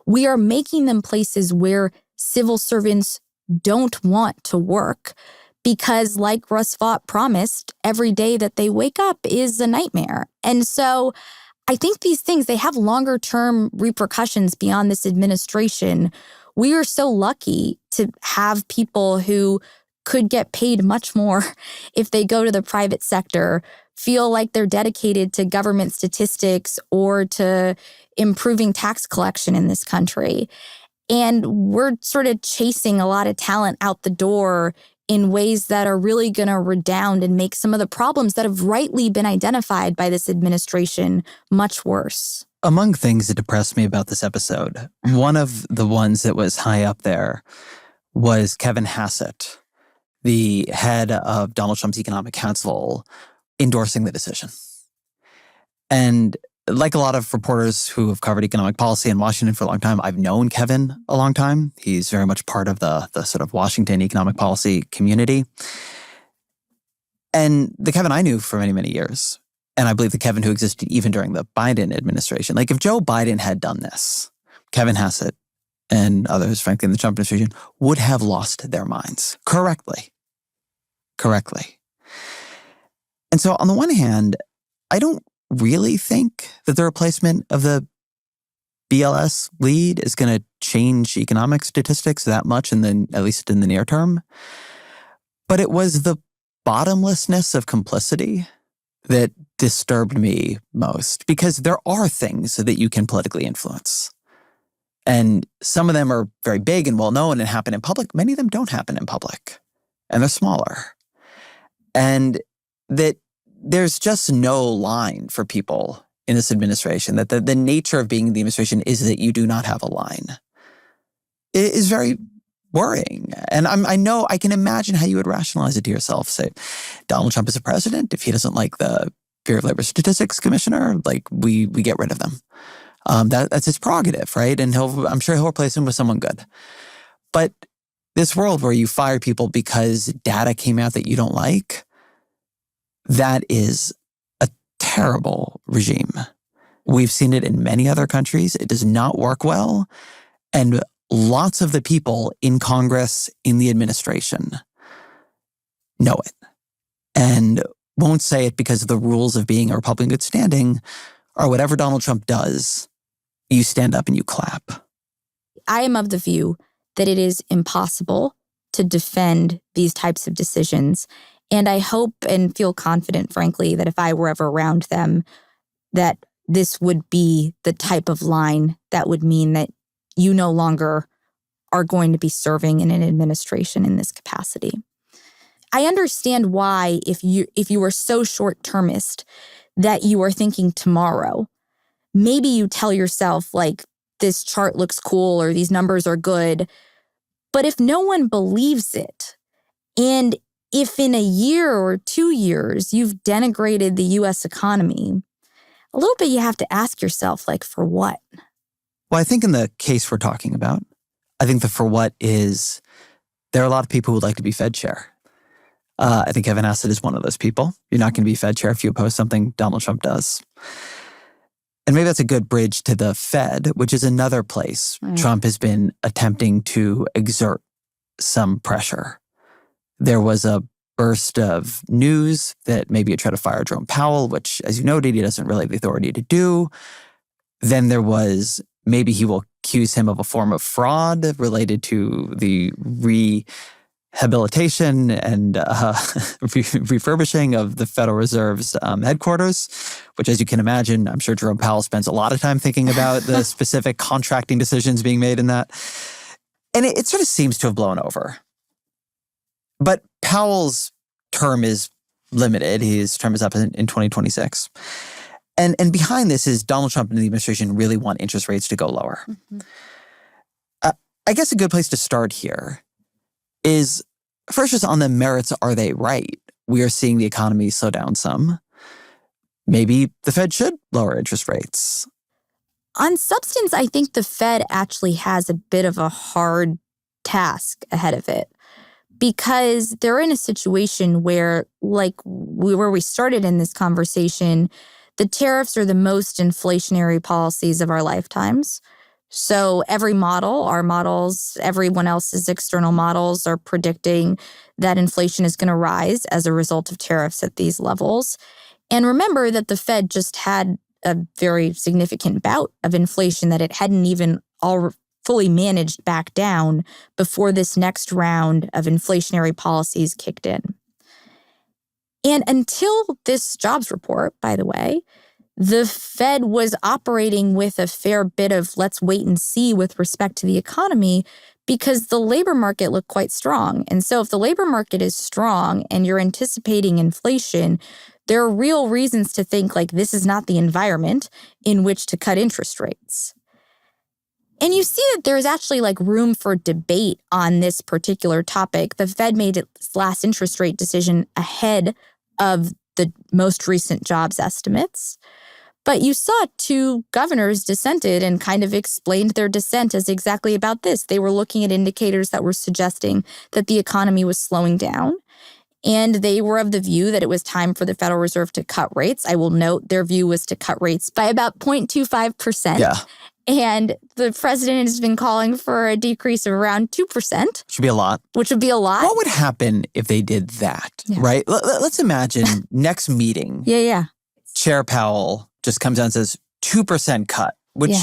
S8: We are making them places where civil servants don't want to work because, like Russ Vought promised, every day that they wake up is a nightmare. And so I think these things, they have longer term repercussions beyond this administration. We are so lucky to have people who could get paid much more if they go to the private sector, feel like they're dedicated to government statistics or to improving tax collection in this country. And we're sort of chasing a lot of talent out the door in ways that are really going to redound and make some of the problems that have rightly been identified by this administration much worse.
S1: Among things that depressed me about this episode, one of the ones that was high up there was Kevin Hassett, the head of Donald Trump's Economic Council, endorsing the decision. And like a lot of reporters who have covered economic policy in Washington for a long time, I've known Kevin a long time. He's very much part of the sort of Washington economic policy community. And the Kevin I knew for many, many years. And I believe the Kevin who existed even during the Biden administration. Like if Joe Biden had done this, Kevin Hassett and others, frankly, in the Trump administration, would have lost their minds correctly. And so on the one hand, I don't really think that the replacement of the BLS lead is going to change economic statistics that much, at least in the near term. But it was the bottomlessness of complicity that disturbed me most, because there are things that you can politically influence. And some of them are very big and well-known and happen in public. Many of them don't happen in public, and they're smaller. And that there's just no line for people in this administration, that the nature of being in the administration is that you do not have a line. It is very worrying. And I can imagine how you would rationalize it to yourself. Say, Donald Trump is a president. If he doesn't like the Bureau of Labor Statistics commissioner, like we get rid of them. That's his prerogative, right? And I'm sure he'll replace him with someone good. But this world where you fire people because data came out that you don't like, that is a terrible regime. We've seen it in many other countries. It does not work well. And lots of the people in Congress, in the administration, know it. And won't say it because of the rules of being a Republican good standing, or whatever Donald Trump does, you stand up and you clap.
S8: I am of the view that it is impossible to defend these types of decisions. And I hope and feel confident, frankly, that if I were ever around them, that this would be the type of line that would mean that you no longer are going to be serving in an administration in this capacity. I understand why, if you were so short-termist that you are thinking tomorrow, maybe you tell yourself, like, this chart looks cool or these numbers are good. But if no one believes it, and if in a year or 2 years you've denigrated the U.S. economy, a little bit you have to ask yourself, like, for what?
S1: Well, I think in the case we're talking about, I think the for what is, there are a lot of people who would like to be Fed chair. I think Kevin Hassett is one of those people. You're not going to be Fed chair if you oppose something Donald Trump does. And maybe that's a good bridge to the Fed, which is another place Trump has been attempting to exert some pressure. There was a burst of news that maybe it tried to fire Jerome Powell, which, as you noted, he doesn't really have the authority to do. Then there was maybe he will accuse him of a form of fraud related to the rehabilitation and refurbishing of the Federal Reserve's headquarters, which, as you can imagine, I'm sure Jerome Powell spends a lot of time thinking about the specific contracting decisions being made in that. And it sort of seems to have blown over. But Powell's term is limited. His term is up in 2026. And behind this is Donald Trump and the administration really want interest rates to go lower. Mm-hmm. I guess a good place to start here is first just on the merits. Are they right? We are seeing the economy slow down some. Maybe the Fed should lower interest rates.
S8: On substance, I think the Fed actually has a bit of a hard task ahead of it because they're in a situation where, like where we started in this conversation, the tariffs are the most inflationary policies of our lifetimes. So every model, our models, everyone else's external models are predicting that inflation is going to rise as a result of tariffs at these levels. And remember that the Fed just had a very significant bout of inflation that it hadn't even all fully managed back down before this next round of inflationary policies kicked in. And until this jobs report, by the way, the Fed was operating with a fair bit of let's wait and see with respect to the economy because the labor market looked quite strong. And so if the labor market is strong and you're anticipating inflation, there are real reasons to think like this is not the environment in which to cut interest rates. And you see that there's actually like room for debate on this particular topic. The Fed made its last interest rate decision ahead of the most recent jobs estimates. But you saw two governors dissented and kind of explained their dissent as exactly about this. They were looking at indicators that were suggesting that the economy was slowing down. And they were of the view that it was time for the Federal Reserve to cut rates. I will note their view was to cut rates by about 0.25%. Yeah. And the president has been calling for a decrease of around 2%.
S1: Should be a lot.
S8: Which would be a lot.
S1: What would happen if they did that, right? Let's imagine next meeting.
S8: Yeah.
S1: Chair Powell just comes out and says 2% cut, which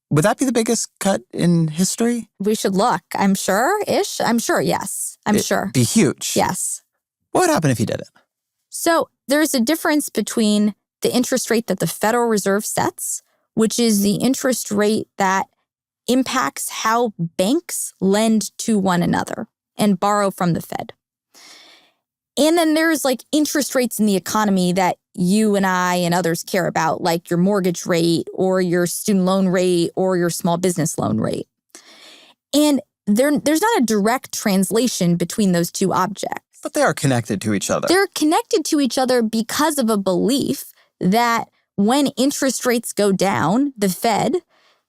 S1: would that be the biggest cut in history?
S8: We should look. I'm sure, yes. I'm sure.
S1: Be huge.
S8: Yes.
S1: What would happen if he did it?
S8: So there's a difference between the interest rate that the Federal Reserve sets, which is the interest rate that impacts how banks lend to one another and borrow from the Fed. And then there's like interest rates in the economy that you and I and others care about, like your mortgage rate or your student loan rate or your small business loan rate. And there's not a direct translation between those two objects.
S1: But they are connected to each other.
S8: They're connected to each other because of a belief that when interest rates go down, the Fed,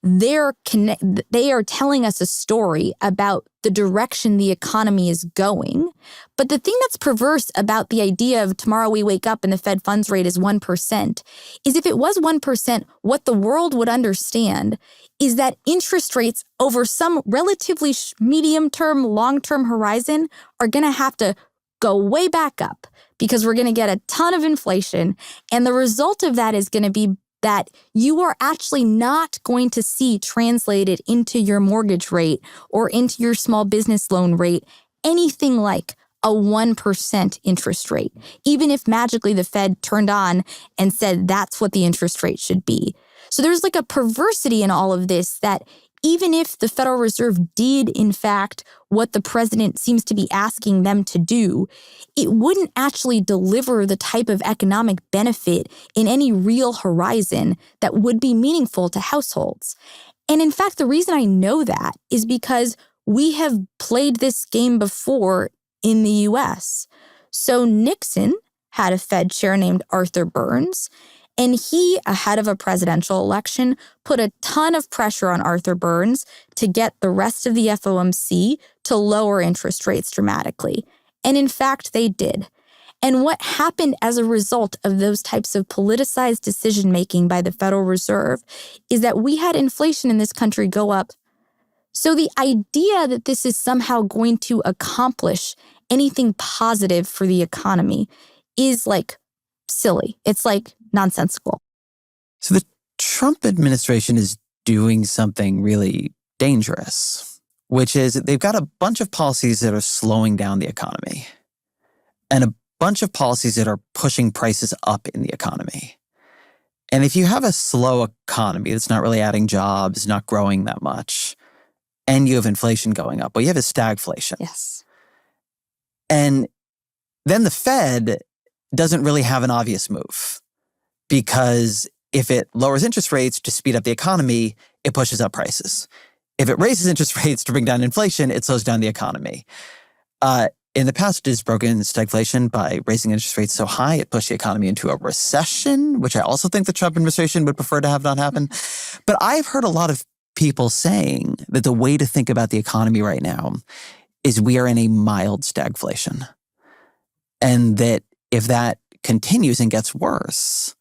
S8: they are telling us a story about the direction the economy is going. But the thing that's perverse about the idea of tomorrow we wake up and the Fed funds rate is 1% is if it was 1%, what the world would understand is that interest rates over some relatively medium-term, long-term horizon are going to have to go way back up because we're going to get a ton of inflation. And the result of that is going to be that you are actually not going to see translated into your mortgage rate or into your small business loan rate anything like a 1% interest rate, even if magically the Fed turned on and said that's what the interest rate should be. So there's like a perversity in all of this that even if the Federal Reserve did, in fact, what the president seems to be asking them to do, it wouldn't actually deliver the type of economic benefit in any real horizon that would be meaningful to households. And in fact, the reason I know that is because we have played this game before in the U.S. So Nixon had a Fed chair named Arthur Burns, and he, ahead of a presidential election, put a ton of pressure on Arthur Burns to get the rest of the FOMC to lower interest rates dramatically. And in fact, they did. And what happened as a result of those types of politicized decision-making by the Federal Reserve is that we had inflation in this country go up So the idea that this is somehow going to accomplish anything positive for the economy is like silly. It's like nonsensical.
S1: So the Trump administration is doing something really dangerous, which is they've got a bunch of policies that are slowing down the economy and a bunch of policies that are pushing prices up in the economy. And if you have a slow economy that's not really adding jobs, not growing that much, and you have inflation going up, well, you have a stagflation.
S8: Yes.
S1: And then the Fed doesn't really have an obvious move, because if it lowers interest rates to speed up the economy, it pushes up prices. If it raises interest rates to bring down inflation, it slows down the economy. In the past, it has broken stagflation by raising interest rates so high, it pushed the economy into a recession, which I also think the Trump administration would prefer to have not happen. But I've heard a lot of people saying that the way to think about the economy right now is we are in a mild stagflation. And that if that continues and gets worse,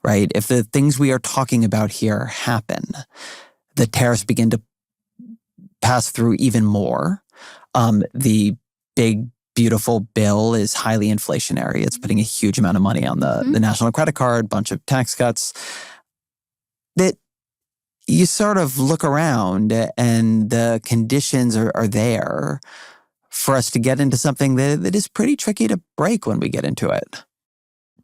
S1: right, if the things we are talking about here happen, the tariffs begin to pass through even more. The big, beautiful bill is highly inflationary. It's putting a huge amount of money on the national credit card, bunch of tax cuts. That you sort of look around and the conditions are there for us to get into something that is pretty tricky to break when we get into it.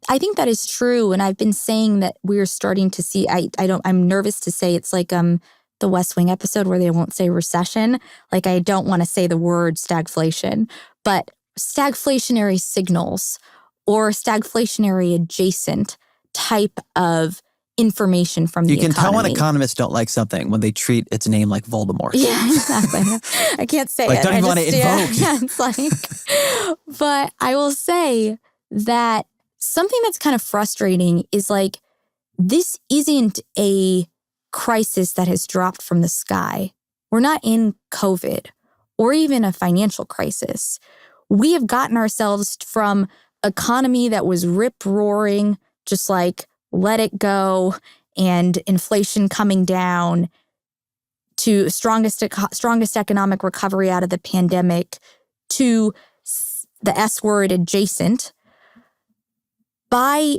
S8: I think that is true. And I've been saying that we're starting to see, I'm nervous to say it's like the West Wing episode where they won't say recession. Like, I don't want to say the word stagflation, but stagflationary signals or stagflationary adjacent type of information from the economy.
S1: You can tell when economists don't like something when they treat its name like Voldemort.
S8: Yeah, exactly. I can't say
S1: like,
S8: it.
S1: Don't even want to invoke.
S8: Yeah, it's like, but I will say that something that's kind of frustrating is like, this isn't a crisis that has dropped from the sky. We're not in COVID or even a financial crisis. We have gotten ourselves from economy that was rip-roaring, just like let it go, and inflation coming down, to strongest economic recovery out of the pandemic, to the S word adjacent, by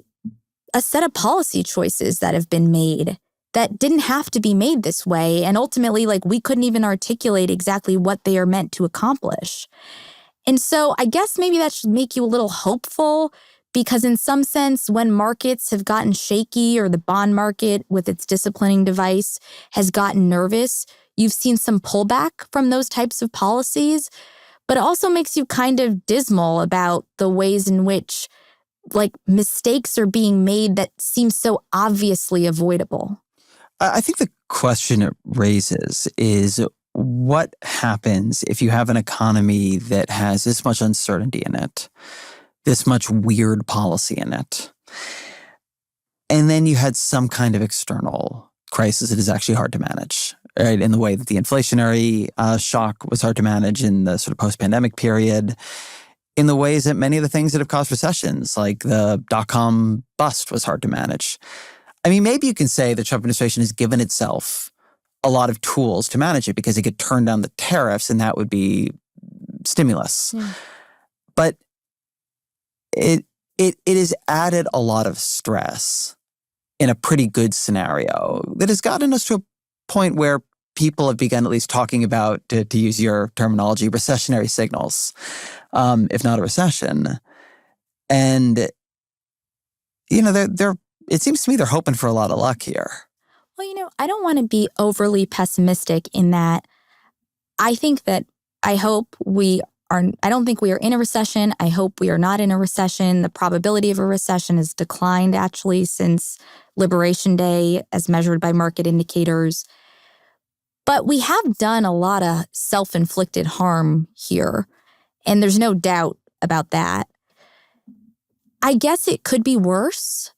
S8: a set of policy choices that have been made that didn't have to be made this way. And ultimately, like, we couldn't even articulate exactly what they are meant to accomplish. And so I guess maybe that should make you a little hopeful, because in some sense, when markets have gotten shaky or the bond market with its disciplining device has gotten nervous, you've seen some pullback from those types of policies. But it also makes you kind of dismal about the ways in which, like, mistakes are being made that seem so obviously avoidable.
S1: I think the question it raises is, what happens if you have an economy that has this much uncertainty in it, this much weird policy in it, and then you had some kind of external crisis that is actually hard to manage, right? In the way that the inflationary shock was hard to manage in the sort of post-pandemic period, in the ways that many of the things that have caused recessions, like the dot-com bust, was hard to manage. I mean, maybe you can say the Trump administration has given itself a lot of tools to manage it because it could turn down the tariffs and that would be stimulus. Yeah. But it has added a lot of stress in a pretty good scenario that has gotten us to a point where people have begun at least talking about, to use your terminology, recessionary signals, if not a recession. And, you know, it seems to me they're hoping for a lot of luck here.
S8: Well, you know, I don't want to be overly pessimistic in that I think that I don't think we are in a recession. I hope we are not in a recession. The probability of a recession has declined actually since Liberation Day as measured by market indicators. But we have done a lot of self-inflicted harm here, and there's no doubt about that. I guess it could be worse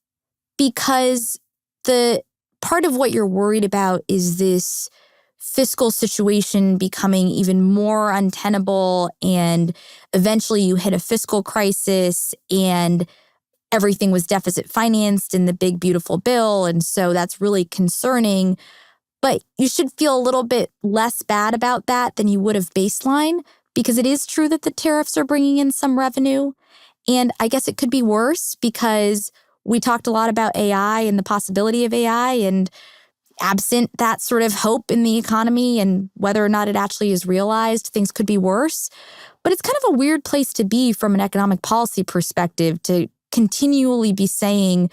S8: because the part of what you're worried about is this fiscal situation becoming even more untenable, and eventually you hit a fiscal crisis and everything was deficit financed in the big, beautiful bill. And so that's really concerning. But you should feel a little bit less bad about that than you would have baseline, because it is true that the tariffs are bringing in some revenue. And I guess it could be worse because we talked a lot about AI and the possibility of AI, and absent that sort of hope in the economy and whether or not it actually is realized, things could be worse. But it's kind of a weird place to be from an economic policy perspective, to continually be saying,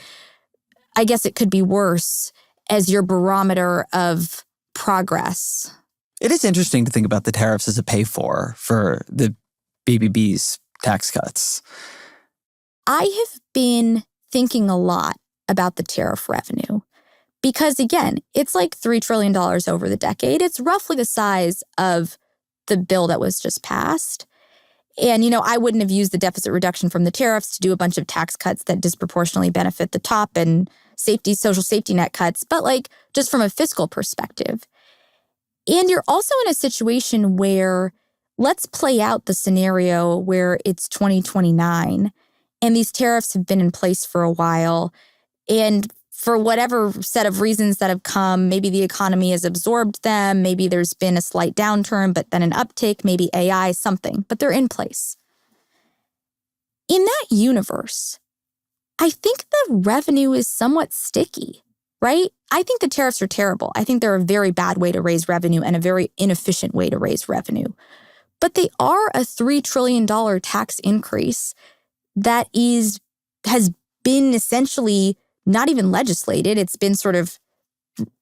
S8: I guess it could be worse, as your barometer of progress.
S1: It is interesting to think about the tariffs as a pay-for the BBB's tax cuts.
S8: I have been thinking a lot about the tariff revenue because, again, it's like $3 trillion over the decade. It's roughly the size of the bill that was just passed. And, I wouldn't have used the deficit reduction from the tariffs to do a bunch of tax cuts that disproportionately benefit the top and social safety net cuts, but just from a fiscal perspective. And you're also in a situation where, let's play out the scenario where it's 2029 and these tariffs have been in place for a while. And for whatever set of reasons that have come, maybe the economy has absorbed them, maybe there's been a slight downturn, but then an uptick, maybe AI, something, but they're in place. In that universe, I think the revenue is somewhat sticky, right? I think the tariffs are terrible. I think they're a very bad way to raise revenue and a very inefficient way to raise revenue. But they are a $3 trillion tax increase that has been essentially not even legislated. It's been sort of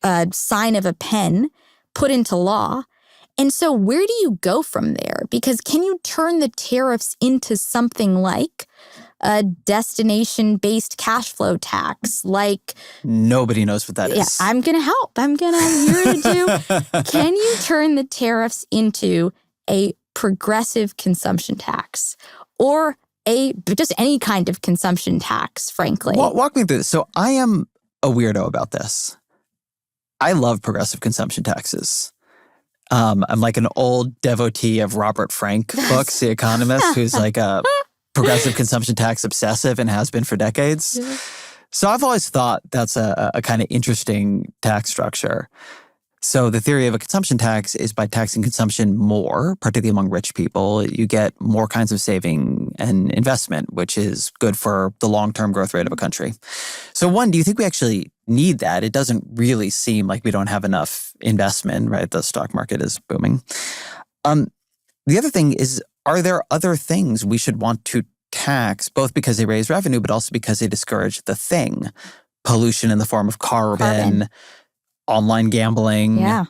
S8: a sign of a pen put into law. And so where do you go from there? Because can you turn the tariffs into something like a destination-based cash flow tax?
S1: Nobody knows what that is.
S8: Yeah, I'm going to help. I'm here to do. Can you turn the tariffs into a progressive consumption tax or just any kind of consumption tax, frankly?
S1: Walk me through this. So I am a weirdo about this. I love progressive consumption taxes. I'm like an old devotee of Robert Frank books, The Economist, who's like a progressive consumption tax obsessive and has been for decades. Yeah. So I've always thought that's a kind of interesting tax structure. So the theory of a consumption tax is by taxing consumption more, particularly among rich people, you get more kinds of saving and investment, which is good for the long-term growth rate of a country. So one, do you think we actually need that? It doesn't really seem like we don't have enough investment, right? The stock market is booming. The other thing is, are there other things we should want to tax, both because they raise revenue, but also because they discourage the thing? Pollution in the form of carbon. Online gambling.
S8: Yeah.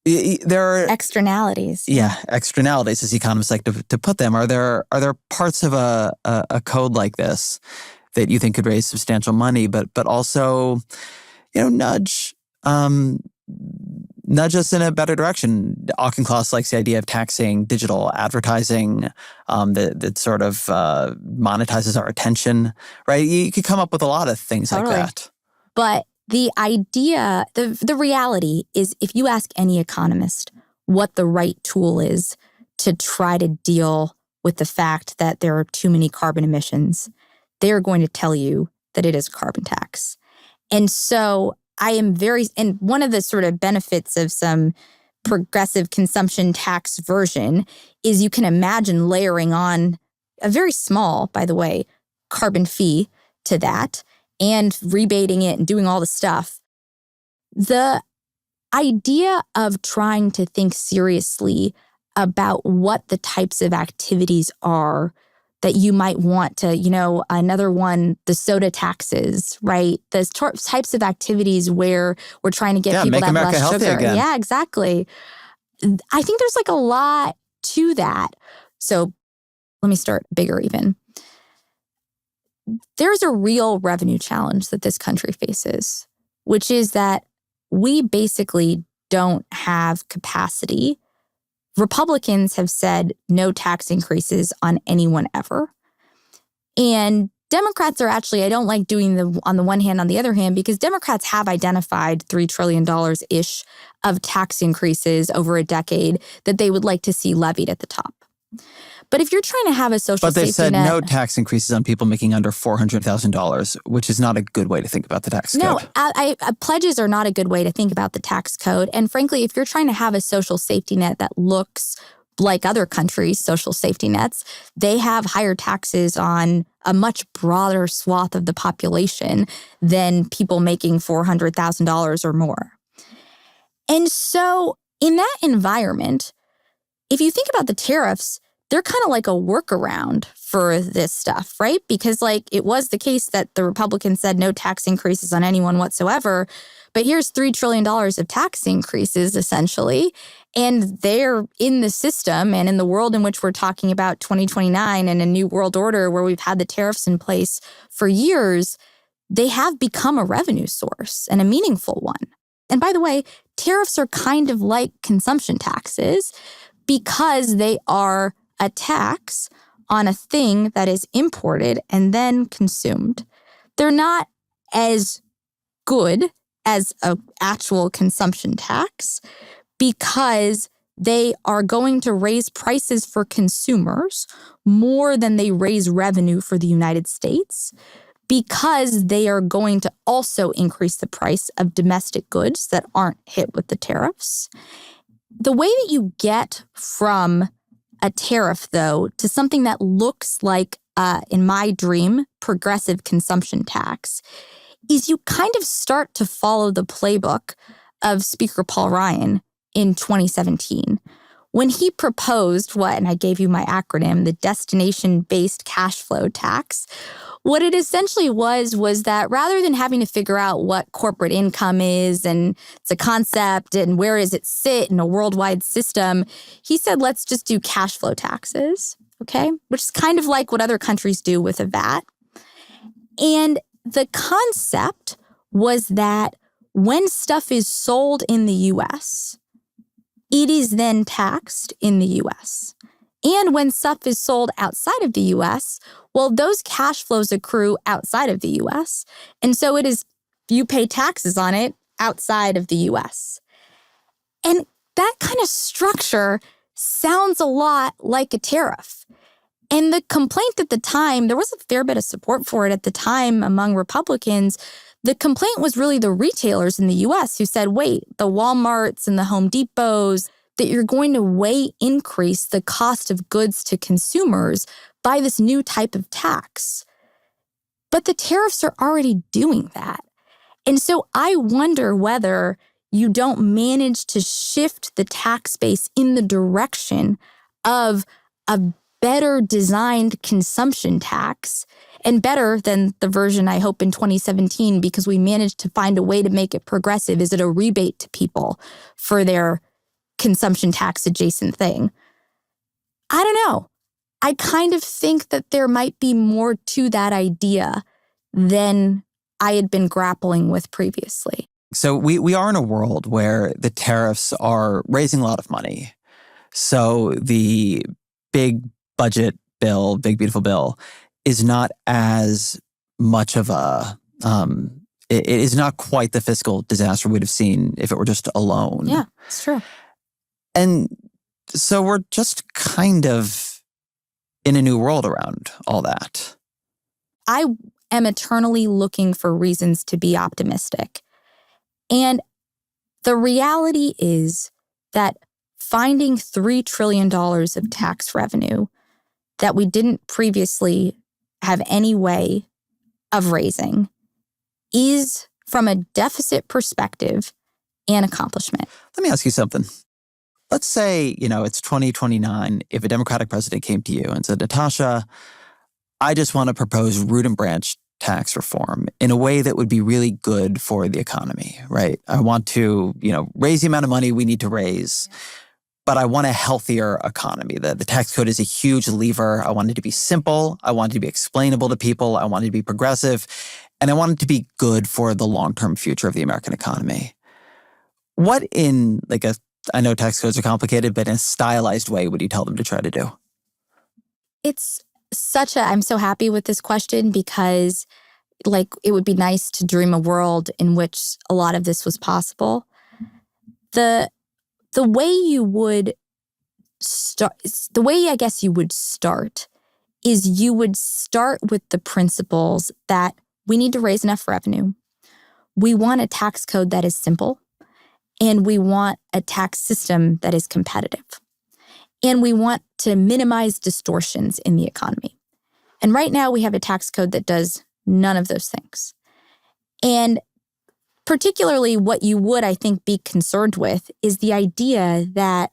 S1: There are
S8: externalities.
S1: Yeah, externalities, as economists like to put them. Are there parts of a code like this that you think could raise substantial money, but also, nudge us in a better direction? Auchincloss likes the idea of taxing digital advertising that sort of monetizes our attention, right? You could come up with a lot of things like that.
S8: But the idea, the reality is, if you ask any economist what the right tool is to try to deal with the fact that there are too many carbon emissions, they're going to tell you that it is a carbon tax. And so and one of the sort of benefits of some progressive consumption tax version is you can imagine layering on a very small, by the way, carbon fee to that, and rebating it and doing all the stuff. The idea of trying to think seriously about what the types of activities are that you might want to, another one, the soda taxes, right? Those types of activities where we're trying to get people to have less sugar.
S1: Again.
S8: Yeah, exactly. I think there's a lot to that. So let me start bigger even. There's a real revenue challenge that this country faces, which is that we basically don't have capacity. Republicans have said no tax increases on anyone ever. And Democrats are actually, I don't like doing on the one hand, on the other hand, because Democrats have identified $3 trillion-ish of tax increases over a decade that they would like to see levied at the top. But if you're trying to have a social
S1: But they
S8: safety
S1: said
S8: net,
S1: no tax increases on people making under $400,000, which is not a good way to think about the tax code.
S8: No, pledges are not a good way to think about the tax code. And frankly, if you're trying to have a social safety net that looks like other countries' social safety nets, they have higher taxes on a much broader swath of the population than people making $400,000 or more. And so in that environment, if you think about the tariffs, they're kind of like a workaround for this stuff, right? Because it was the case that the Republicans said no tax increases on anyone whatsoever, but here's $3 trillion of tax increases essentially, and they're in the system and in the world in which we're talking about 2029 and a new world order where we've had the tariffs in place for years, they have become a revenue source and a meaningful one. And by the way, tariffs are kind of like consumption taxes because they are a tax on a thing that is imported and then consumed. They're not as good as an actual consumption tax because they are going to raise prices for consumers more than they raise revenue for the United States, because they are going to also increase the price of domestic goods that aren't hit with the tariffs. The way that you get from a tariff, though, to something that looks like, in my dream, progressive consumption tax, is you kind of start to follow the playbook of Speaker Paul Ryan in 2017. When he proposed and I gave you my acronym, the destination-based cash flow tax, what it essentially was that rather than having to figure out what corporate income is and it's a concept and where does it sit in a worldwide system, he said, let's just do cash flow taxes, okay? Which is kind of like what other countries do with a VAT. And the concept was that when stuff is sold in the U.S., it is then taxed in the U.S. And when stuff is sold outside of the U.S., well, those cash flows accrue outside of the U.S. And so you pay taxes on it outside of the U.S. And that kind of structure sounds a lot like a tariff. And the complaint at the time, there was a fair bit of support for it at the time among Republicans. The complaint was really the retailers in the U.S. who said, wait, the Walmarts and the Home Depots, that you're going to way increase the cost of goods to consumers by this new type of tax. But the tariffs are already doing that. And so I wonder whether you don't manage to shift the tax base in the direction of a better designed consumption tax, and better than the version I hope in 2017, because we managed to find a way to make it progressive. Is it a rebate to people for their consumption tax adjacent thing? I don't know. I kind of think that there might be more to that idea than I had been grappling with previously.
S1: So we are in a world where the tariffs are raising a lot of money. So the big budget bill, big beautiful bill, is not as much of a, it is not quite the fiscal disaster we'd have seen if it were just alone.
S8: Yeah, it's true.
S1: And so we're just kind of in a new world around all that.
S8: I am eternally looking for reasons to be optimistic. And the reality is that finding $3 trillion of tax revenue that we didn't previously have any way of raising is, from a deficit perspective, an accomplishment.
S1: Let me ask you something. Let's say, it's 2029. If a Democratic president came to you and said, Natasha, I just want to propose root and branch tax reform in a way that would be really good for the economy, right? I want to, raise the amount of money we need to raise, but I want a healthier economy. The tax code is a huge lever. I want it to be simple. I want it to be explainable to people. I want it to be progressive. And I want it to be good for the long-term future of the American economy. What in I know tax codes are complicated, but in a stylized way would you tell them to try to do?
S8: It's I'm so happy with this question because it would be nice to dream a world in which a lot of this was possible. The way you would the way I guess you would start is you would start with the principles that we need to raise enough revenue. We want a tax code that is simple, and we want a tax system that is competitive. And we want to minimize distortions in the economy. And right now we have a tax code that does none of those things. And particularly what you would, I think, be concerned with is the idea that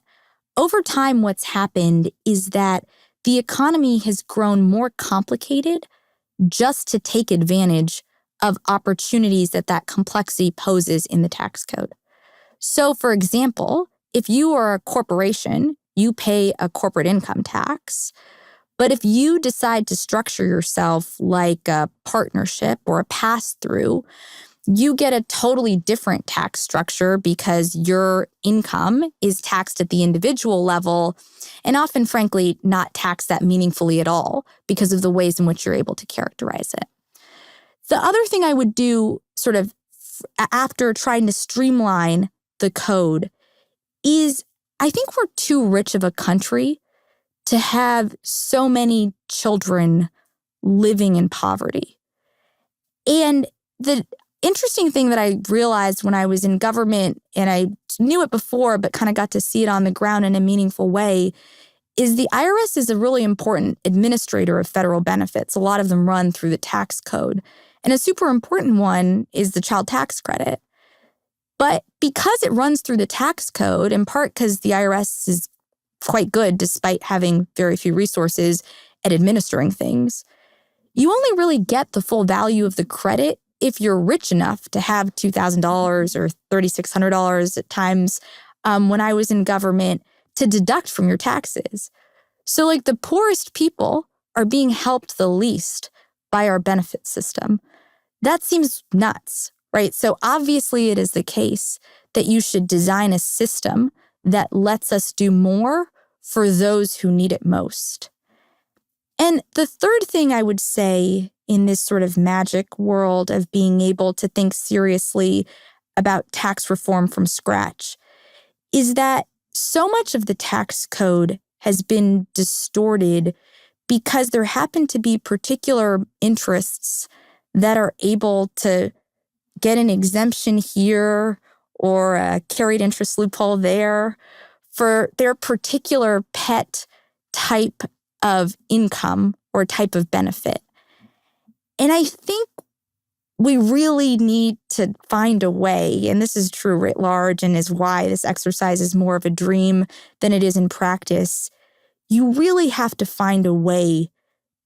S8: over time what's happened is that the economy has grown more complicated just to take advantage of opportunities that complexity poses in the tax code. So, for example, if you are a corporation, you pay a corporate income tax. But if you decide to structure yourself like a partnership or a pass-through, you get a totally different tax structure because your income is taxed at the individual level and often, frankly, not taxed that meaningfully at all because of the ways in which you're able to characterize it. The other thing I would do sort of after trying to streamline the code is I think we're too rich of a country to have so many children living in poverty. And the interesting thing that I realized when I was in government, and I knew it before, but kind of got to see it on the ground in a meaningful way, is the IRS is a really important administrator of federal benefits. A lot of them run through the tax code. And a super important one is the child tax credit. But because it runs through the tax code, in part because the IRS is quite good despite having very few resources at administering things, you only really get the full value of the credit if you're rich enough to have $2,000 or $3,600 at times when I was in government to deduct from your taxes. So like the poorest people are being helped the least by our benefit system. That seems nuts, right? So obviously it is the case that you should design a system that lets us do more for those who need it most. And the third thing I would say in this sort of magic world of being able to think seriously about tax reform from scratch is that so much of the tax code has been distorted because there happen to be particular interests that are able to get an exemption here or a carried interest loophole there for their particular pet type of income or type of benefit. And I think we really need to find a way, and this is true writ large and is why this exercise is more of a dream than it is in practice. You really have to find a way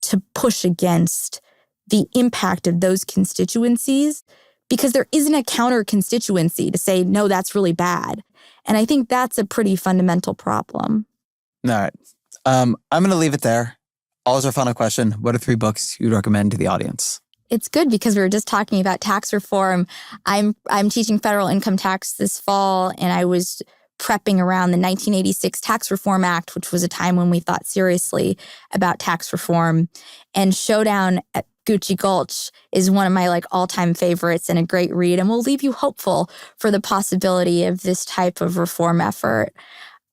S8: to push against the impact of those constituencies because there isn't a counter constituency to say, no, that's really bad. And I think that's a pretty fundamental problem.
S1: All right. I'm going to leave it there. Always our final question. What are 3 books you'd recommend to the audience?
S8: It's good because we were just talking about tax reform. I'm teaching federal income tax this fall, and I was prepping around the 1986 Tax Reform Act, which was a time when we thought seriously about tax reform. And Showdown at Gucci Gulch is one of my all-time favorites and a great read, and will leave you hopeful for the possibility of this type of reform effort.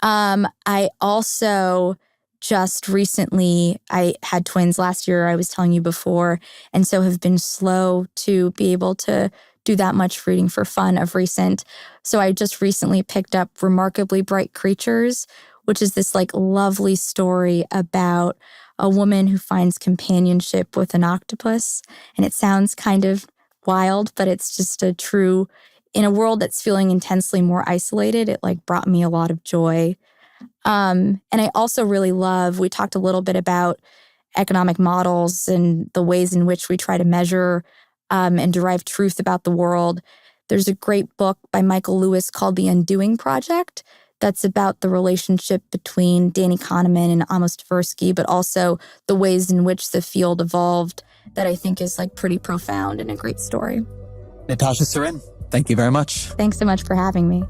S8: I also just recently, I had twins last year, I was telling you before, and so have been slow to be able to do that much reading for fun of recent. So I just recently picked up Remarkably Bright Creatures, which is this lovely story about a woman who finds companionship with an octopus. And it sounds kind of wild, but it's just a true, in a world that's feeling intensely more isolated, it brought me a lot of joy. And I also really love, we talked a little bit about economic models and the ways in which we try to measure and derive truth about the world. There's a great book by Michael Lewis called The Undoing Project that's about the relationship between Danny Kahneman and Amos Tversky, but also the ways in which the field evolved that I think is pretty profound and a great story.
S1: Natasha Sarin, thank you very much.
S8: Thanks so much for having me.